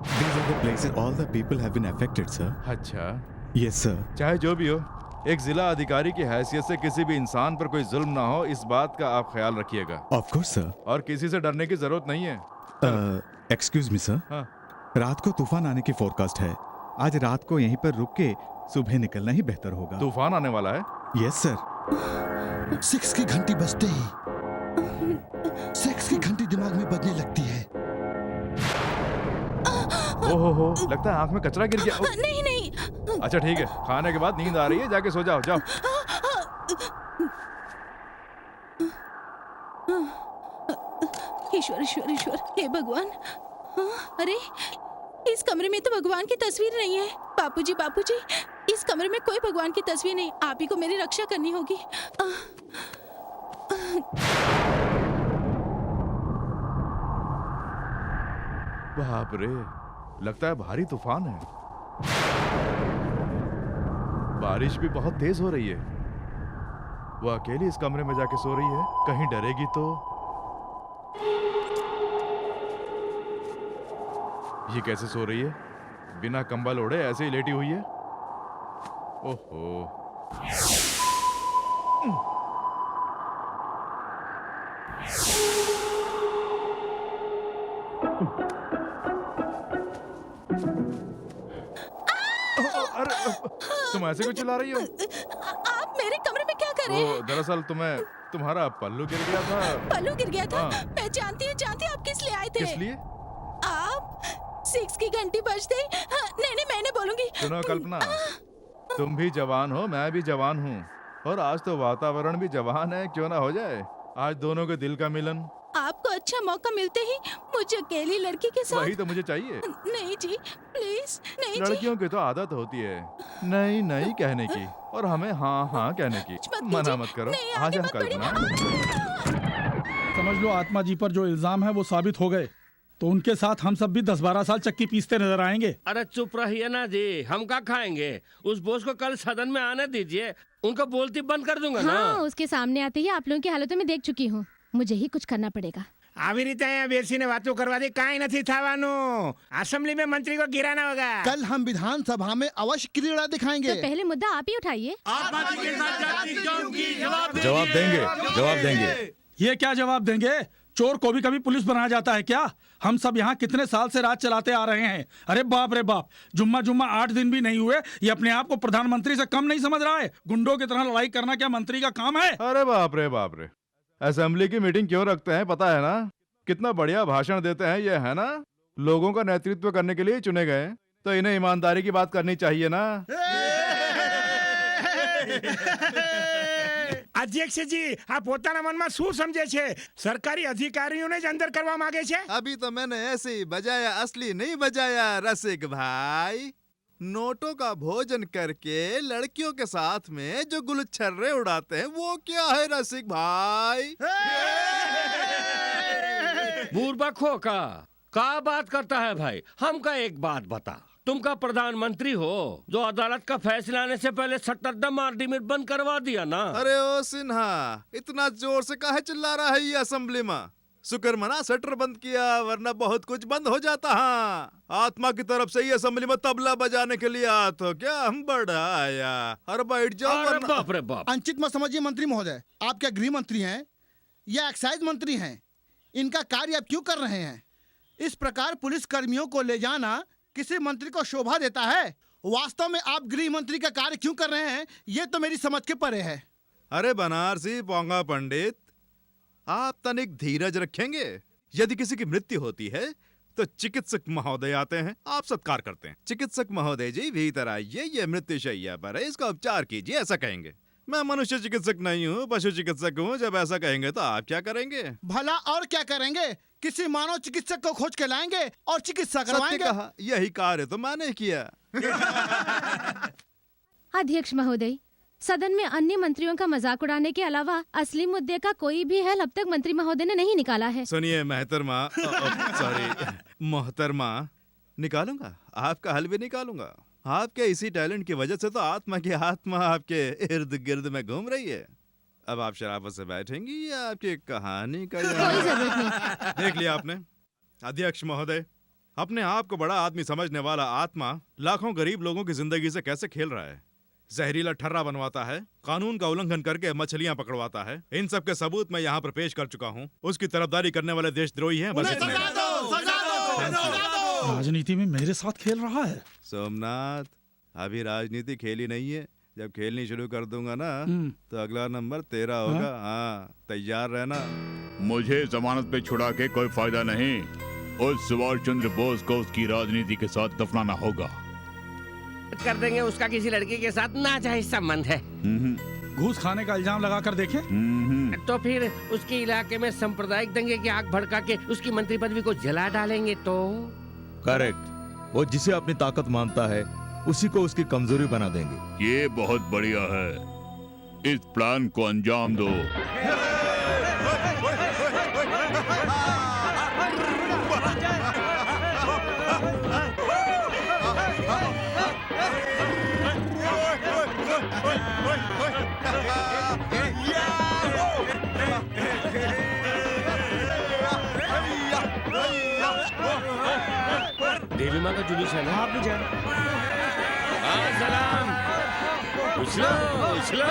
These are the places all the people have been affected, sir. अच्छा। Yes, sir. चाहे जो भी हो, एक जिला अधिकारी की हैसियत से किसी भी इंसान पर कोई जुल्म ना हो, इस बात का आप ख्याल रखिएगा। Of course, sir. और किसी से डरने की जरूरत नहीं है। Excuse me, sir. हाँ। रात को तूफान आने की फोरकास्ट है। आज रात को यहीं पर रुक के सुबह निकलना ही बेहतर होगा। तूफान आने वाला है? Yes, sir. 6 की घंटी बजते ही 6 की घंटी दिमाग में बजने लगती है। हो, लगता है आंख में कचरा गिर गया। नहीं नहीं। अच्छा ठीक है, खाने के बाद नींद आ रही है, जाके सो जाओ। जाओ। ईश्वर ईश्वर ईश्वर, हे भगवान। अरे इस कमरे में तो भगवान की तस्वीर नहीं है। बापूजी बापूजी, इस कमरे में कोई भगवान की तस्वीर नहीं। आप ही को मेरी रक्षा करनी होगी। बाप रे, लगता है भारी तूफान है। बारिश भी बहुत तेज हो रही है। वो अकेली इस कमरे में जाके सो रही है, कहीं डरेगी तो। ये कैसे सो रही है? बिना कंबल ओढ़े ऐसे ही लेटी हुई है। ओहो। अरे तुम ऐसे क्यों चिल्ला रही हो? आप मेरे कमरे में क्या कर रहे हैं? दरअसल तुम्हारा पल्लू गिर गया था। पल्लू गिर गया था? हाँ। मैं जानती हूँ आप किस लिए आए थे। किस लिए? आप 6 की घंटी बजते ही नहीं मैं नहीं बोलूंगी। सुनो कल्पना, तुम भी जवान हो, मैं भी जवान हूँ, और आज तो वातावरण भी जवान है। क्यों ना हो जाए आज दोनों के दिल का मिलन। आपको अच्छा मौका मिलते ही मुझे अकेली लड़की के साथ। वही तो मुझे चाहिए। नहीं जी, प्लीज नहीं जी। लड़कियों की तो आदत होती है नहीं नहीं कहने की, और हमें हाँ हाँ कहने की। मना मत करो। आजा कल्पना। समझ लो आत्मा जी पर जो इल्जाम है वो साबित हो गए, तो उनके साथ हम सब भी 10-12 साल चक्की पीसते नजर आएंगे। अरे चुप रहिए ना जी, हम क्या खाएंगे? उस बोस को कल सदन में आने दीजिए, उनको बोलती बंद कर दूंगा ना। उसके सामने आते ही आप लोगों की हालतों में देख चुकी हूँ। मुझे ही कुछ करना पड़ेगा। આવી રીતે અહીંયા બેસીને વાતો કરવા દે, કાંઈ નથી થવાનું। असेंबली में मंत्री को गिराना होगा। कल हम विधानसभा में अवश्य क्रीड़ा दिखाएंगे। तो पहले मुद्दा आप ही उठाइए। जवाब देंगे। ये क्या जवाब देंगे? चोर को भी कभी पुलिस बनाया जाता है क्या? हम सब यहाँ कितने साल से राज चलाते आ रहे हैं। अरे बाप रे बाप, जुम्मा 8 दिन भी नहीं हुए, ये अपने आप को प्रधानमंत्री से कम नहीं समझ रहा है। गुंडों की तरह लड़ाई करना क्या मंत्री का काम है? अरे बाप रे, असेंबली की मीटिंग क्यों रखते हैं पता है ना? कितना बढ़िया भाषण देते हैं ये, है ना? लोगों का नेतृत्व करने के लिए चुने गए, तो इन्हें ईमानदारी की बात करनी चाहिए ना। અધ્યક્ષજી, આ પોતાના મનમાં શું સમજે છે? સરકારી અધિકારીઓને જ અંદર કરવા માંગે છે? अभी तो मैंने ऐसे ही बजाया, असली नहीं बजाया रसिक भाई। नोटों का भोजन करके लड़कियों के साथ में जो गुलछर्रे उड़ाते हैं वो क्या है रसिक भाई? बूरबक हो का बात करता है भाई? हमका एक बात बता, तुम का प्रधानमंत्री हो जो अदालत का फैसला आने से पहले सट्टरदम आर्डिमिट बंद करवा दिया ना। अरे ओ सिन्हा, इतना जोर से काहे चिल्ला रहा है ये असेंबली में? शुक्र मना शटर बंद किया, वरना बहुत कुछ बंद हो जाता। हाँ, आत्मा की तरफ से ही असेंबली में तबला बजाने के लिए आया तो क्या हम बड़ा आया। अरे बैठ जाओ। अरे बाप रे बाप। अंचित मत समझिए मंत्री महोदय, आप क्या गृह मंत्री हैं या एक्साइज मंत्री हैं? इनका कार्य आप क्यों कर रहे हैं? इस प्रकार पुलिस कर्मियों को ले जाना किसी मंत्री को शोभा देता है? वास्तव में आप गृह मंत्री का कार्य क्यों कर रहे हैं, ये तो मेरी समझ के परे है। अरे बनारसी पोंगा पंडित, आप तनिक धीरज रखेंगे? यदि किसी की मृत्यु होती है तो चिकित्सक महोदय आते हैं, आप सत्कार करते हैं। चिकित्सक महोदय जी भीतर आइए, ये मृत्युशैया पर है, इसका उपचार कीजिए, ऐसा कहेंगे। मैं मनुष्य चिकित्सक नहीं हूँ, पशु चिकित्सक हूँ। जब ऐसा कहेंगे तो आप क्या करेंगे? भला और क्या करेंगे? किसी मानव चिकित्सक को खोज के लाएंगे और चिकित्सा करवाएंगे। सत्य कहा, यही कार्य तो मैंने किया। अध्यक्ष महोदय, सदन में अन्य मंत्रियों का मजाक उड़ाने के अलावा असली मुद्दे का कोई भी हल अब तक मंत्री महोदय ने नहीं निकाला है। सुनिए महतरमा, सॉरी मोहतरमा, निकालूंगा, आपका हल भी निकालूंगा। आपके इसी टैलेंट की वजह से तो आत्मा की आत्मा आपके इर्द गिर्द में घूम रही है। अब आप शराफत से बैठेंगी या आपकी कहानी का कोई जरूरत नहीं। देख लिया आपने अध्यक्ष महोदय, अपने आप को बड़ा आदमी समझने वाला आत्मा लाखों गरीब लोगों की जिंदगी से कैसे खेल रहा है। जहरीला ठर्रा बनवाता है, कानून का उल्लंघन करके मछलियां पकड़वाता है। इन सब के सबूत मैं यहाँ पर पेश कर चुका हूँ। उसकी तरफदारी करने वाले देशद्रोही हैं। बस इतने। राजनीति में मेरे साथ खेल रहा है। सोमनाथ, अभी राजनीति खेली नहीं है, जब खेलनी शुरू कर दूंगा ना तो अगला नंबर तेरा होगा। हाँ, तैयार रहना। मुझे जमानत पे छुड़ा के कोई फायदा नहीं। उस सुभाष चंद्र बोस को उसकी राजनीति के साथ दफनाना होगा। कर देंगे, उसका किसी लड़की के साथ नाजायज संबंध है। घूस खाने का इल्जाम लगा कर देखे। तो फिर उसके इलाके में सांप्रदायिक दंगे की आग भड़का के उसकी मंत्री पदवी को जला डालेंगे तो? करेक्ट। वो जिसे अपनी ताकत मानता है उसी को उसकी कमजोरी बना देंगे। ये बहुत बढ़िया है, इस प्लान को अंजाम दो। देवी माँ का जुलूस है ना? आप भी जाए। सलाम। उछलो, उछलो।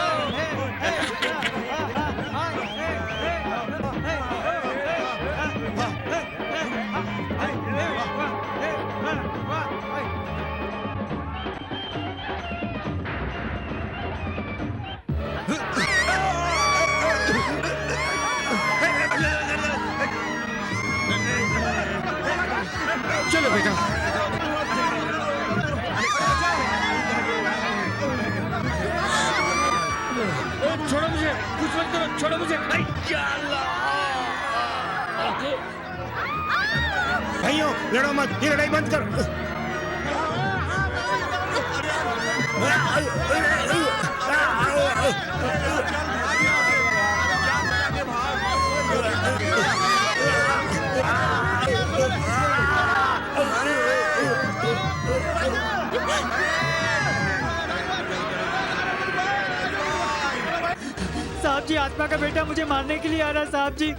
चलो बेटा। छोड़ो मुझे, कुछ मत करो, छोड़ो मुझे। भाइयों, लड़ो मत, ये लड़ाई बंद करो। साहब जी, आत्मा का बेटा मुझे मारने के लिए आ रहा है। साहब जी,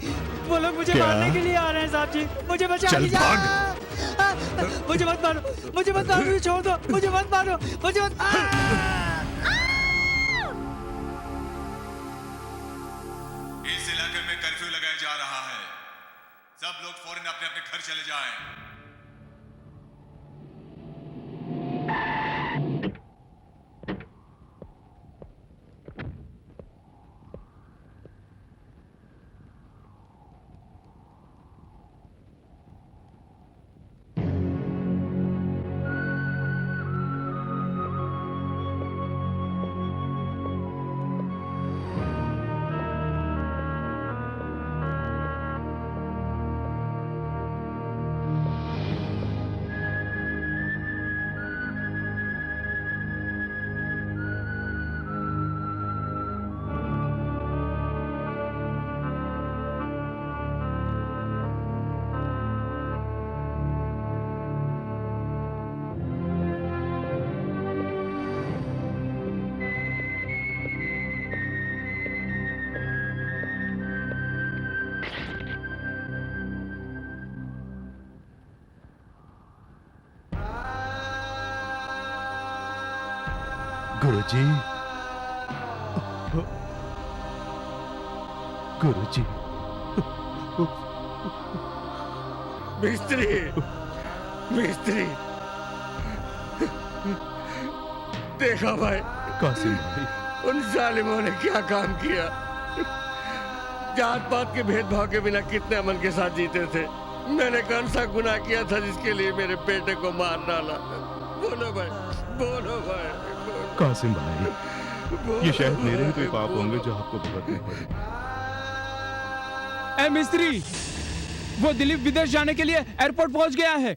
वो लोग मुझे मारने के लिए आ रहे हैं। साहब जी, मुझे बचा लीजिए। मुझे मत मारो, मुझे मत मारो, मुझे छोड़ दो, मुझे मत मारो, मुझे मत। इस इलाके में कर्फ्यू लगाया जा रहा है। सब लोग फौरन अपने अपने घर चले जाएं। गुरुजी, गुरुजी। मिस्त्री, मिस्त्री, देखा भाई, कासिम भाई, उन जालिमों ने क्या काम किया। जात पात के भेदभाव के बिना कितने अमन के साथ जीते थे। मैंने कौन सा गुनाह किया था जिसके लिए मेरे बेटे को मार डाला? बोलो भाई, बोलो भाई, बोलो। कासिम भाई, ये शायद मेरे ही कोई पाप होंगे जो आपको भुगतने पड़े। ए मिस्त्री, वो दिलीप विदेश जाने के लिए एयरपोर्ट पहुंच गया है।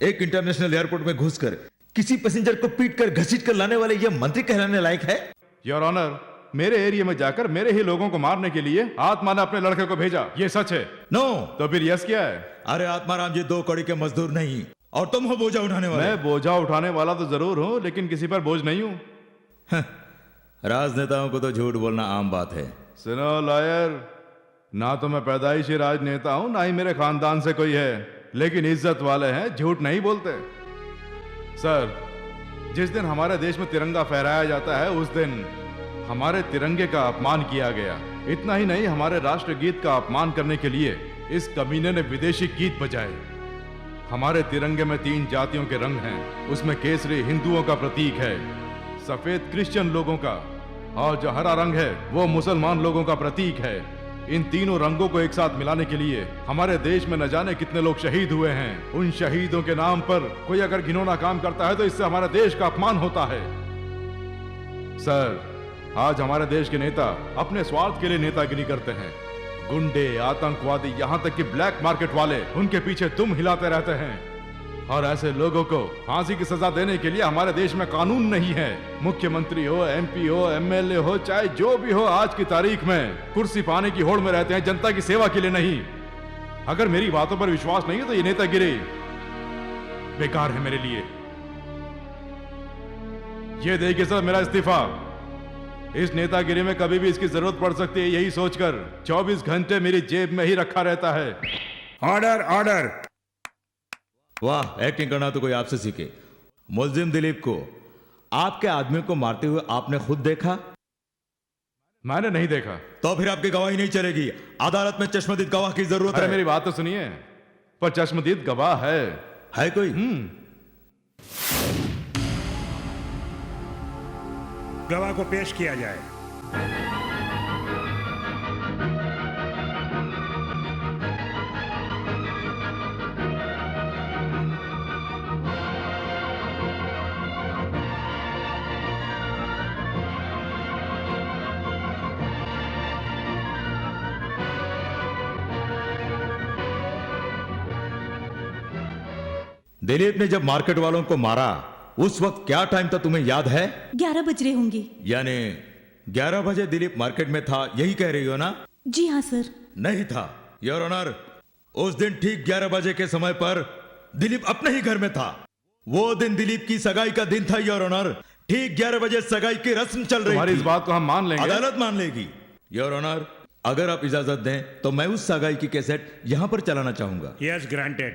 एक इंटरनेशनल एयरपोर्ट में घुसकर किसी पैसेंजर को पीट कर घसीट कर लाने वाले ये मंत्री कहलाने लायक है? योर ऑनर, मेरे एरिया में जाकर मेरे ही लोगों को मारने के लिए आत्मा ने अपने लड़के को भेजा, ये सच है? नो। तो फिर यस क्या है? अरे आत्माराम जी 2 कौड़ी के मजदूर नहीं, और तुम हो बोझा उठाने वाले। मैं बोझा उठाने वाला तो जरूर हूँ, लेकिन किसी पर बोझ नहीं हूँ। राजनेताओं को तो झूठ बोलना आम बात है। सुनो लॉयर, ना तो मैं पैदाइशी राजनेता हूँ, ना ही मेरे खानदान से कोई है, लेकिन इज्जत वाले हैं, झूठ नहीं बोलते। सर, जिस दिन हमारे देश में तिरंगा फहराया जाता है उस दिन हमारे तिरंगे का अपमान किया गया। इतना ही नहीं, हमारे राष्ट्रगीत का अपमान करने के लिए इस कमीने ने विदेशी गीत बजाए। हमारे तिरंगे में 3 जातियों के रंग हैं, उसमें केसरी हिंदुओं का प्रतीक है, सफेद क्रिश्चियन लोगों का, और जो हरा रंग है वो मुसलमान लोगों का प्रतीक है। इन तीनों रंगों को एक साथ मिलाने के लिए हमारे देश में न जाने कितने लोग शहीद हुए हैं। उन शहीदों के नाम पर कोई अगर घिनौना काम करता है तो इससे हमारे देश का अपमान होता है। सर, आज हमारे देश के नेता अपने स्वार्थ के लिए नेतागिरी करते हैं। गुंडे, आतंकवादी, यहाँ तक कि ब्लैक मार्केट वाले, उनके पीछे तुम हिलाते रहते हैं। और ऐसे लोगों को फांसी की सजा देने के लिए हमारे देश में कानून नहीं है। मुख्यमंत्री हो, एमपी हो, एमएलए हो, चाहे जो भी हो, आज की तारीख में कुर्सी पाने की होड़ में रहते हैं, जनता की सेवा के लिए नहीं। अगर मेरी बातों पर विश्वास नहीं है तो ये नेतागिरी बेकार है मेरे लिए। ये देखिए सर, मेरा इस्तीफा। इस नेतागिरी में कभी भी इसकी जरूरत पड़ सकती है, यही सोचकर 24 घंटे मेरी जेब में ही रखा रहता है। Order, order. वाह, एक्टिंग करना तो कोई आपसे सीखे। मुलजिम दिलीप को आपके आदमी को मारते हुए आपने खुद देखा? मैंने नहीं देखा। तो फिर आपकी गवाही नहीं चलेगी। अदालत में चश्मदीद गवाह की जरूरत है। मेरी बात तो सुनिए, पर चश्मदीद गवाह है कोई? गवाह को पेश किया जाए। दिलीप ने जब मार्केट वालों को मारा उस वक्त क्या टाइम था तुम्हें याद है? 11 बज रहे होंगे। यानी 11 बजे दिलीप मार्केट में था, यही कह रही हो ना? जी हाँ सर। नहीं था योर ऑनर। उस दिन ठीक 11 बजे के समय पर दिलीप अपने ही घर में था। वो दिन दिलीप की सगाई का दिन था योर ऑनर। ठीक 11 बजे सगाई की रस्म चल रही थी। तुम्हारी इस बात को हम मान लेंगे। अदालत मान लेगी योर ऑनर। अगर आप इजाजत दें तो मैं उस सगाई की कैसेट यहां पर चलाना चाहूंगा। Yes granted.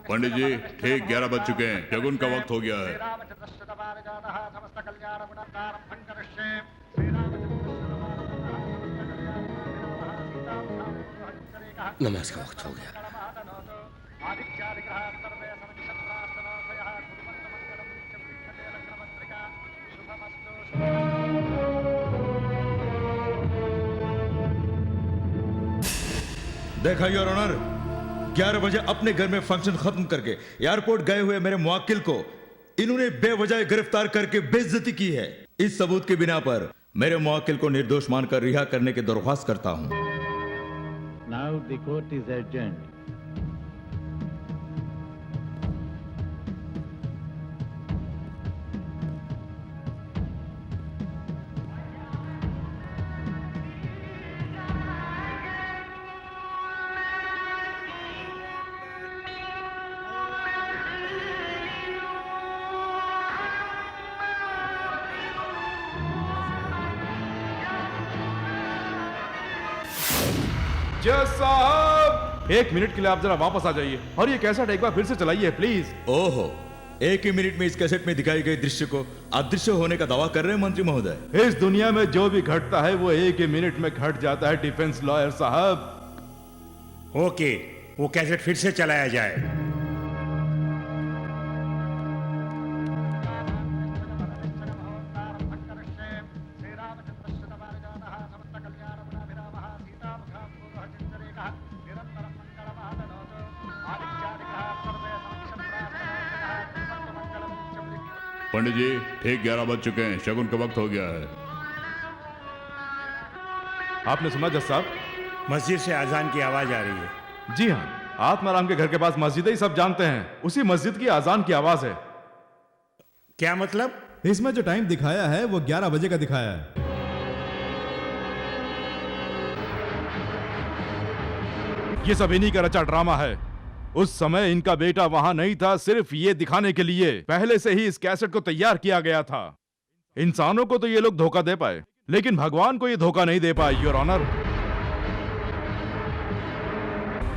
पंडित जी ठीक 11 बज चुके हैं, शगुन का वक्त हो गया है। नमाज का वक्त हो गया। देखा योर ऑनर, 11 बजे अपने घर में फंक्शन खत्म करके एयरपोर्ट गए हुए मेरे मुवक्किल को इन्होंने बेवजह गिरफ्तार करके बेइज्जती की है। इस सबूत के बिना पर मेरे मुवक्किल को निर्दोष मानकर रिहा करने की दरख्वास्त करता हूं। Now the court is adjourned. जज साहब 1 मिनट के लिए आप जरा वापस आ जाइए और ये कैसेट एक बार फिर से चलाइए प्लीज। ओहो, 1 ही मिनट में इस कैसेट में दिखाई गई दृश्य को अदृश्य होने का दावा कर रहे हैं मंत्री महोदय। इस दुनिया में जो भी घटता है वो 1 ही मिनट में घट जाता है डिफेंस लॉयर साहब। ओके, वो कैसेट फिर से चलाया जाए। पंडित जी ठीक 11 बज चुके हैं, शगुन का वक्त हो गया है। आपने सुना जज साहब? मस्जिद से अजान की आवाज आ रही है। जी हाँ, आत्माराम के घर के पास मस्जिद है, ही सब जानते हैं। उसी मस्जिद की अजान की आवाज है। क्या मतलब? इसमें जो टाइम दिखाया है वो 11 बजे का दिखाया है। ये सब इन्हीं का रचा ड्रामा है। उस समय इनका बेटा वहां नहीं था सिर्फ ये दिखाने के लिए पहले से ही इस कैसेट को तैयार किया गया था। इंसानों को तो ये लोग धोखा दे पाए लेकिन भगवान को ये धोखा नहीं दे पाए योर ऑनर।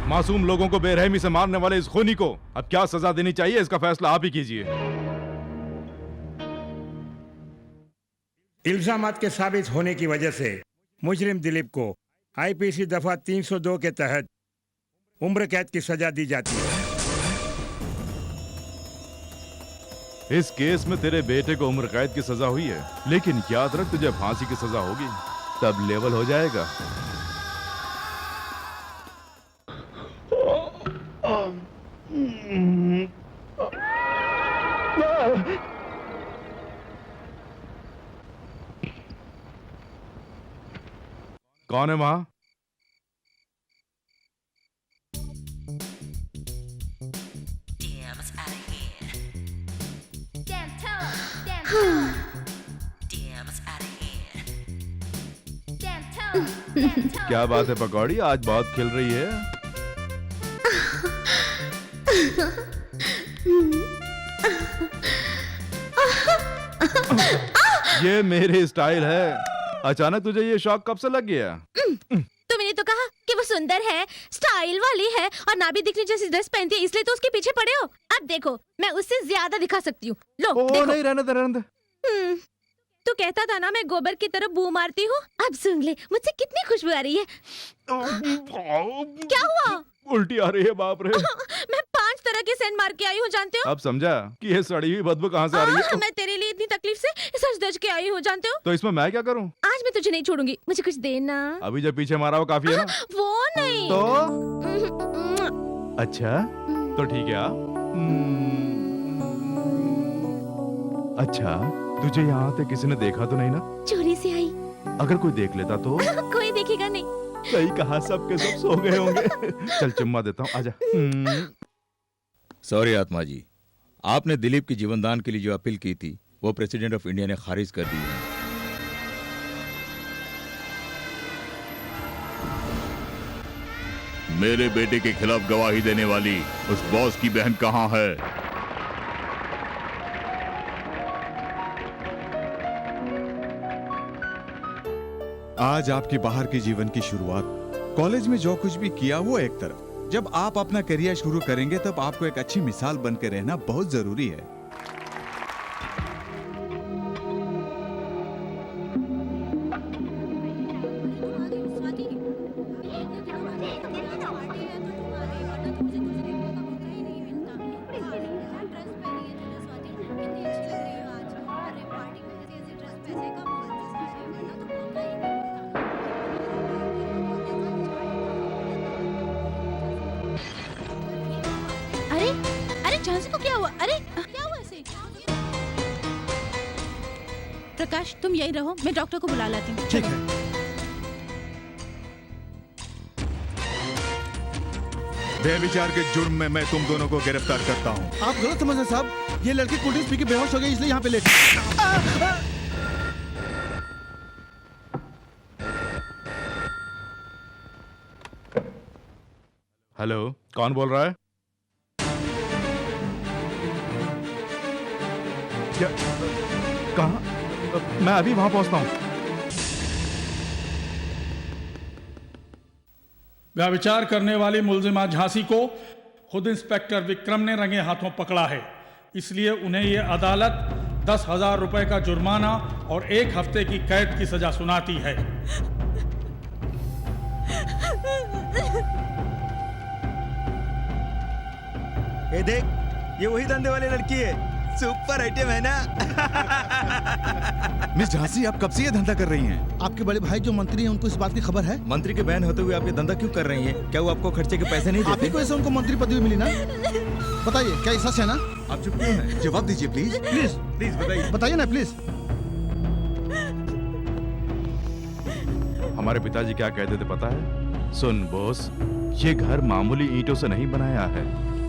मासूम लोगों को बेरहमी से मारने वाले इस खूनी को अब क्या सजा देनी चाहिए इसका फैसला आप ही कीजिए। इल्जामात के साबित होने की वजह से मुजरिम दिलीप को आईपीसी दफा 302 के तहत उम्र कैद की सजा दी जाती है। इस केस में तेरे बेटे को उम्र कैद की सजा हुई है लेकिन याद रख तुझे फांसी की सजा होगी, तब लेवल हो जाएगा। कौन है वहां? क्या बात है पकौड़ी, आज बहुत खिल रही है। ये मेरी स्टाइल है। अचानक तुझे ये शौक कब से लग गया? तुमने तो कहा कि वो सुंदर है, स्टाइल वाली है और नाभी दिखने जैसी ड्रेस पहनती है, इसलिए तो उसके पीछे पड़े हो। अब देखो मैं उससे ज्यादा दिखा सकती हूँ। लो देखो। नहीं, रहने दे। तू कहता था ना मैं गोबर की तरह बू मारती हूँ। अब सुन ले मुझसे कितनी खुशबू आ रही है। क्या हुआ? उल्टी आ रही है, बाप रे। मैं 5 तरह के सेंट मार के आई हूँ, जानते हो? अब समझा कि ये सड़ी हुई बदबू कहाँ से आ रही है। मैं तेरे लिए इतनी तकलीफ से सच दज के आई हूँ, जानते हो? तो इसमें मैं क्या करूँ? आज मैं तुझे नहीं छोड़ूंगी, मुझे कुछ देना। अभी जब पीछे मारा वो काफी है ना? वो नहीं। तो अच्छा तो ठीक है। अच्छा तुझे यहाँ आते किसी ने देखा तो नहीं ना? चोरी से आई। अगर कोई देख लेता तो? कोई देखेगा नहीं। सही कहा, सब के सब सो गए होंगे। चल चुम्मा देता हूँ, आजा। सॉरी आत्मा जी, आपने दिलीप की जीवनदान के लिए जो अपील की थी वो प्रेसिडेंट ऑफ इंडिया ने खारिज कर दी है। मेरे बेटे के खिलाफ गवाही देने वाली उस बॉस की बहन कहाँ है? आज आपकी बाहर के जीवन की शुरुआत, कॉलेज में जो कुछ भी किया वो एक तरफ, जब आप अपना करियर शुरू करेंगे तब आपको एक अच्छी मिसाल बनकर रहना बहुत जरूरी है। झांसी को क्या हुआ? अरे क्या हुआ इसे? प्रकाश तुम यही रहो, मैं डॉक्टर को बुला लाती हूँ। ठीक है। बेविचार के जुर्म में मैं तुम दोनों को गिरफ्तार करता हूँ। आप गलत समझ रहे साहब, ये लड़की कोल्ड ड्रिंक्स पी के बेहोश हो गई इसलिए यहाँ पे लेटे। हेलो, कौन बोल रहा है? क्या? कहाँ? मैं अभी वहां पहुंचता हूँ। व्यभिचार करने वाली मुलजिमा झांसी को खुद इंस्पेक्टर विक्रम ने रंगे हाथों पकड़ा है, इसलिए उन्हें ये अदालत 10,000 रुपए का जुर्माना और 1 हफ्ते की कैद की सजा सुनाती है। ये देख, ये वही धंधे वाली लड़की है, सुपर आइटम है ना। मिस झांसी, आप कब से ये धंधा कर रही हैं? आपके बड़े भाई जो मंत्री हैं उनको इस बात की खबर है? मंत्री के बहन होते हुए आप ये धंधा क्यों कर रही हैं? क्या वो आपको खर्चे के पैसे नहीं आप ही देते? को ऐसे उनको मंत्री पदवी मिली ना? बताइए क्या ये सच है ना? आप चुप क्यों हैं? जवाब दीजिए प्लीज। प्लीज प्लीज बताइए। बताइए ना प्लीज। हमारे पिताजी क्या कहते थे पता है? सुन बोस, ये घर मामूली ईंटों से नहीं बनाया है,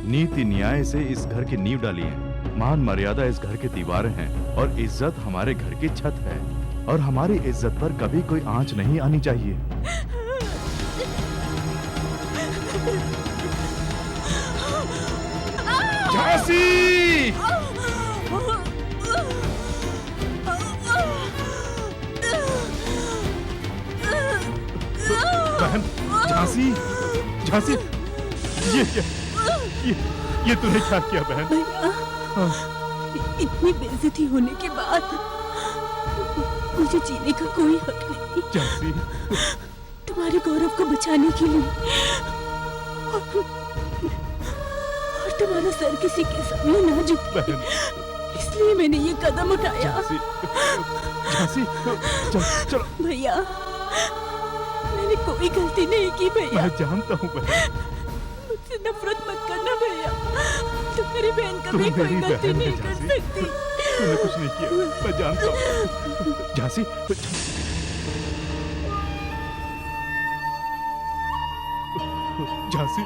नीति न्याय से इस घर की नींव डाली है। मान मर्यादा इस घर की दीवारें हैं और इज्जत हमारे घर की छत है, और हमारी इज्जत पर कभी कोई आंच नहीं आनी चाहिए। झांसी! बहन, झांसी, झांसी, ये तूने क्या किया बहन? इतनी बेइज्जती होने के बाद मुझे जीने का कोई हक नहीं। झांसी, तुम्हारे गौरव को बचाने के लिए और तुम्हारा सर किसी के सामने ना झुके, इसलिए मैंने ये कदम उठाया। झांसी, चलो भैया, मैंने कोई गलती नहीं की भैया। मैं जानता हूँ बहन। मुझसे नफरत मत करना भैया, तुम्हारी बहन कभी तुम कोई मेरी गलती बहन है नहीं कर झांसी। सकती। तूने कुछ नहीं किया, मैं जानता हूँ। झांसी, झांसी,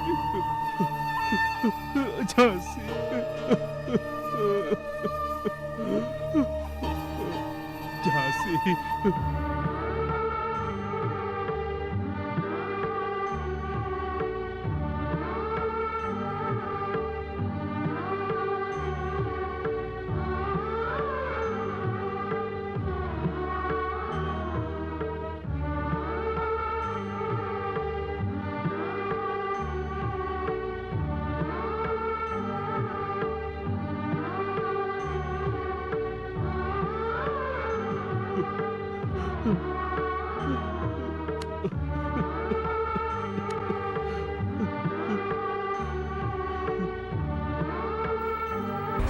झांसी, झांसी।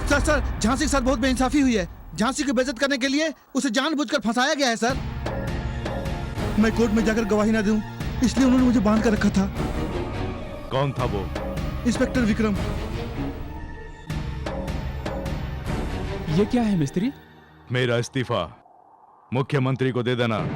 सर सर झांसी के साथ बहुत बेइंसाफी हुई है। झांसी की बेइज्जत करने के लिए उसे जानबूझकर फंसाया गया है सर। मैं कोर्ट में जाकर गवाही ना दूं, इसलिए उन्होंने मुझे बांध कर रखा था। कौन था वो? इंस्पेक्टर विक्रम। ये क्या है मिस्त्री? मेरा इस्तीफा मुख्यमंत्री को दे देना।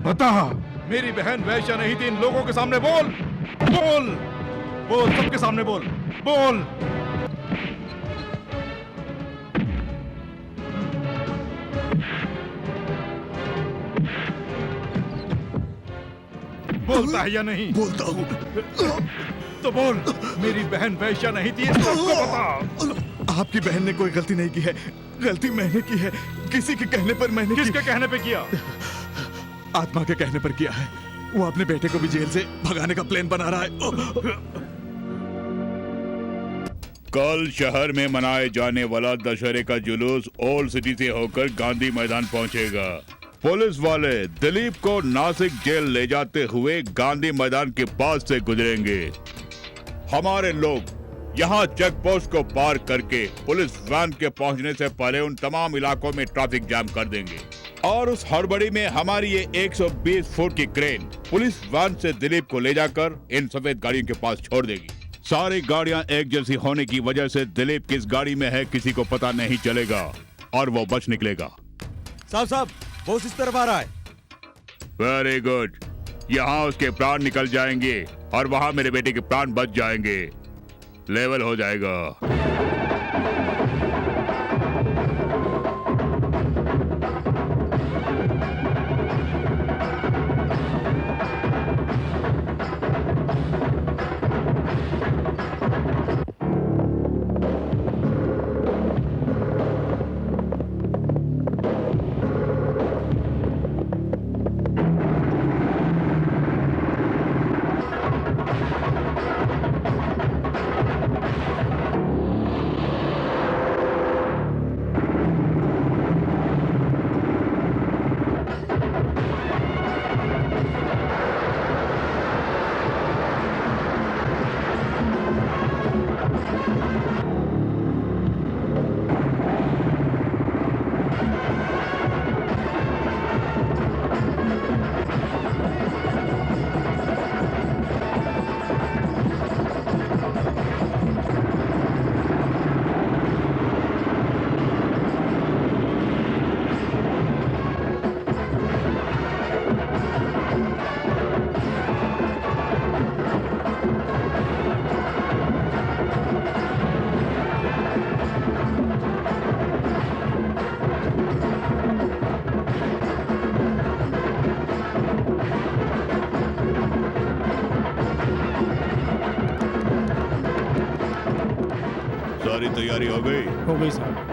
बता, मेरी बहन वैश्या नहीं थी। इन लोगों के सामने बोल, बोल, बोल, सबके सामने बोल, बोल। बोलता है या नहीं? बोलता हूँ। तो बोल, मेरी बहन वैश्या नहीं थी, सबको बता। आपकी बहन ने कोई गलती नहीं की है। गलती मैंने की है। किसी के कहने पर मैंने किसके कहने पे किया? आत्मा के कहने पर किया है। वो अपने बेटे को भी जेल से भगाने का प्लान बना रहा है। कल शहर में मनाए जाने वाला दशहरे का जुलूस ओल्ड सिटी से होकर गांधी मैदान पहुंचेगा। पुलिस वाले दिलीप को नासिक जेल ले जाते हुए गांधी मैदान के पास से गुजरेंगे। हमारे लोग यहाँ चेक पोस्ट को पार करके पुलिस वैन के पहुँचने से पहले उन तमाम इलाकों में ट्रैफिक जाम कर देंगे और उस हड़बड़ी में हमारी ये 120 फुट की क्रेन पुलिस वैन से दिलीप को ले जाकर इन सफेद गाड़ियों के पास छोड़ देगी। सारी गाड़ियां एक जैसी होने की वजह से दिलीप किस गाड़ी में है किसी को पता नहीं चलेगा और वो बच निकलेगा। साहब बॉस इस तरफ आ रहा है। Very good. यहाँ उसके प्राण निकल जाएंगे और वहाँ मेरे बेटे के प्राण बच जाएंगे। लेवल हो जाएगा। सारी तैयारी हो गई? हो गई साहब।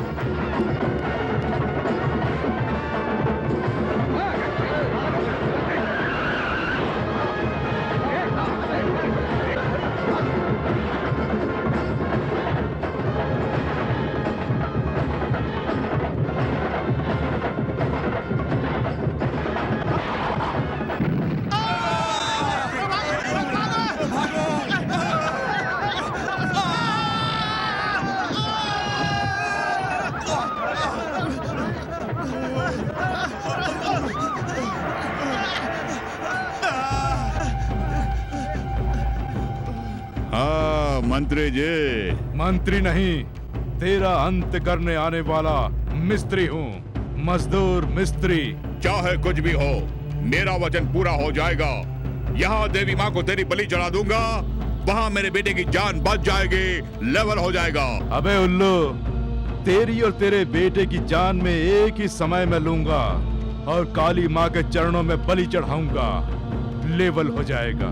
हाँ मंत्री जी। मंत्री नहीं, तेरा अंत करने आने वाला मिस्त्री हूँ। मजदूर मिस्त्री। चाहे कुछ भी हो, मेरा वचन पूरा हो जाएगा। यहाँ देवी माँ को तेरी बलि चढ़ा दूंगा, वहाँ मेरे बेटे की जान बच जाएगी, लेवल हो जाएगा। अबे उल्लू, तेरी और तेरे बेटे की जान में एक ही समय में लूंगा और काली माँ के चरणों में बलि चढ़ाऊंगा, लेवल हो जाएगा।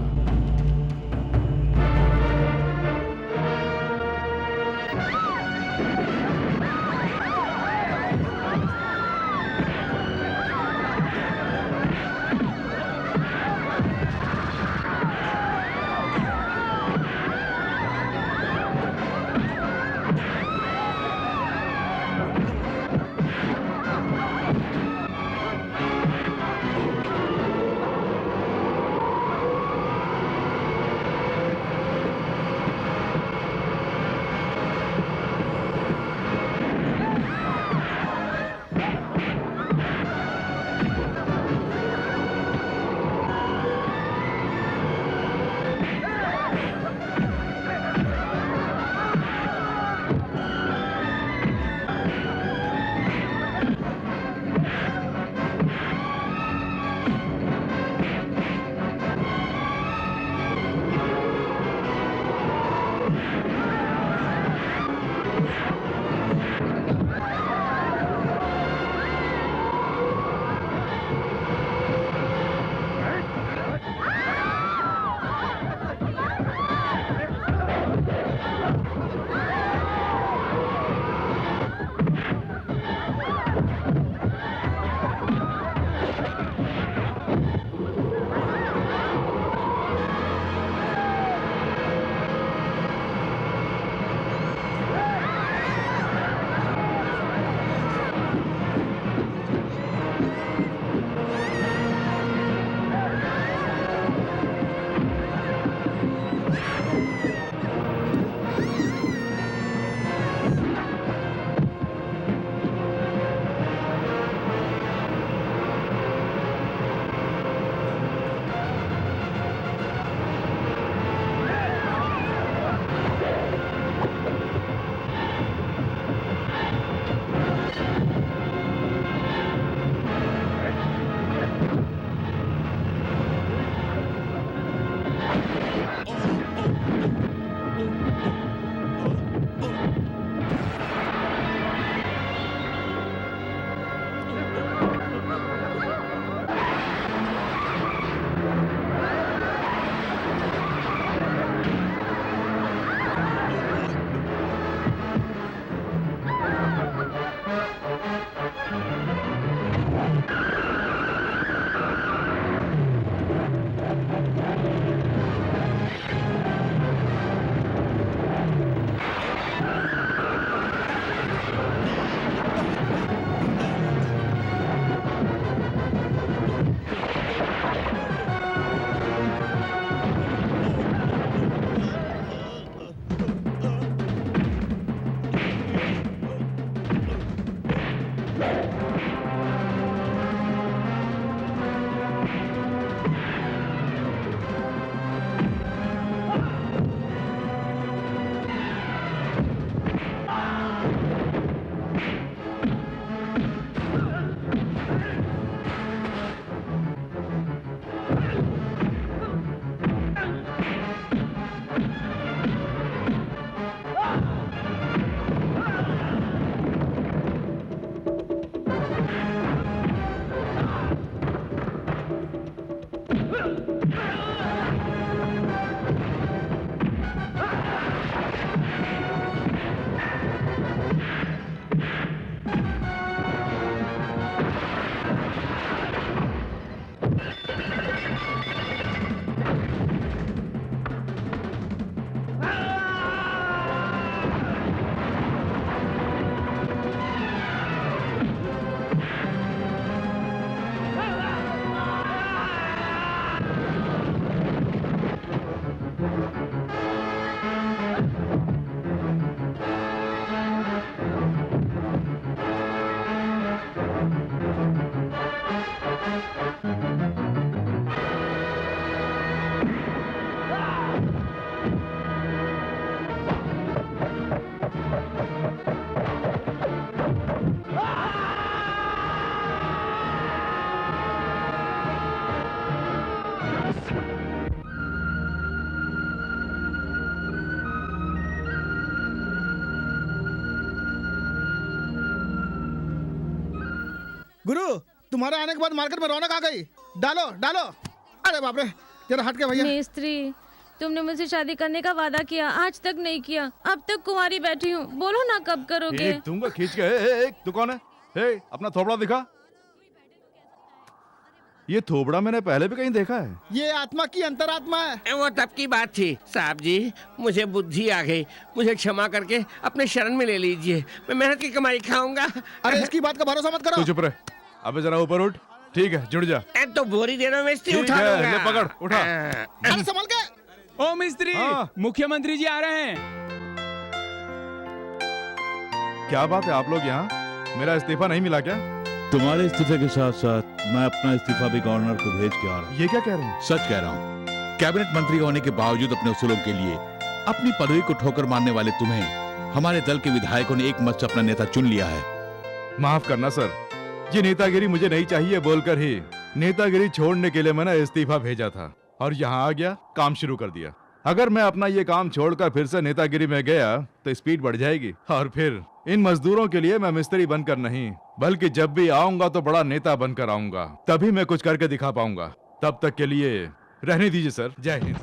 गुरु तुम्हारे आने के बाद मार्केट में रौनक आ गई। डालो डालो। अरे बाप रे, जरा हट के भैया। मिस्त्री, तुमने मुझसे शादी करने का वादा किया, आज तक नहीं किया। अब तक कुंवारी बैठी हूँ, बोलो ना कब करोगे? दूंगा खींच के। तू कौन है? अपना थोबड़ा दिखा। ये थोबड़ा मैंने पहले भी कहीं देखा है। ये आत्मा की अंतरात्मा है। वो तब की बात थी साहब जी, मुझे बुद्धि आ गई। मुझे क्षमा करके अपने शरण में ले लीजिए, मैं मेहनत की कमाई खाऊंगा। अरे इसकी बात का भरोसा मत करो। तू चुप रहे। अबे जरा ऊपर उठ। ठीक है, जुड़ जा। तो बोरी देना मिस्त्री, ठीक उठा है, लूंगा। ले पकड़, उठा। अरे संभल के। ओ मिस्त्री, मुख्यमंत्री जी आ रहे हैं। क्या बात है, आप लोग यहाँ? मेरा इस्तीफा नहीं मिला क्या? तुम्हारे इस्तीफे के साथ साथ मैं अपना इस्तीफा भी गवर्नर को भेज के आ रहा हूँ। ये क्या कह रहे हैं? सच कह रहा हूँ। कैबिनेट मंत्री होने के बावजूद अपने उसूलों के लिए अपनी पदवी को ठोकर मारने वाले तुम्हें हमारे दल के विधायकों ने एक मत से अपना नेता चुन लिया है। माफ करना सर, ये नेतागिरी मुझे नहीं चाहिए बोलकर ही नेतागिरी छोड़ने के लिए मैंने इस्तीफा भेजा था और यहाँ आ गया, काम शुरू कर दिया। अगर मैं अपना ये काम छोड़कर फिर से नेतागिरी में गया तो स्पीड बढ़ जाएगी और फिर इन मजदूरों के लिए मैं मिस्त्री बनकर नहीं बल्कि जब भी आऊंगा तो बड़ा नेता बनकर आऊंगा, तभी मैं कुछ करके दिखा पाऊंगा। तब तक के लिए रहने दीजिए सर। जय हिंद।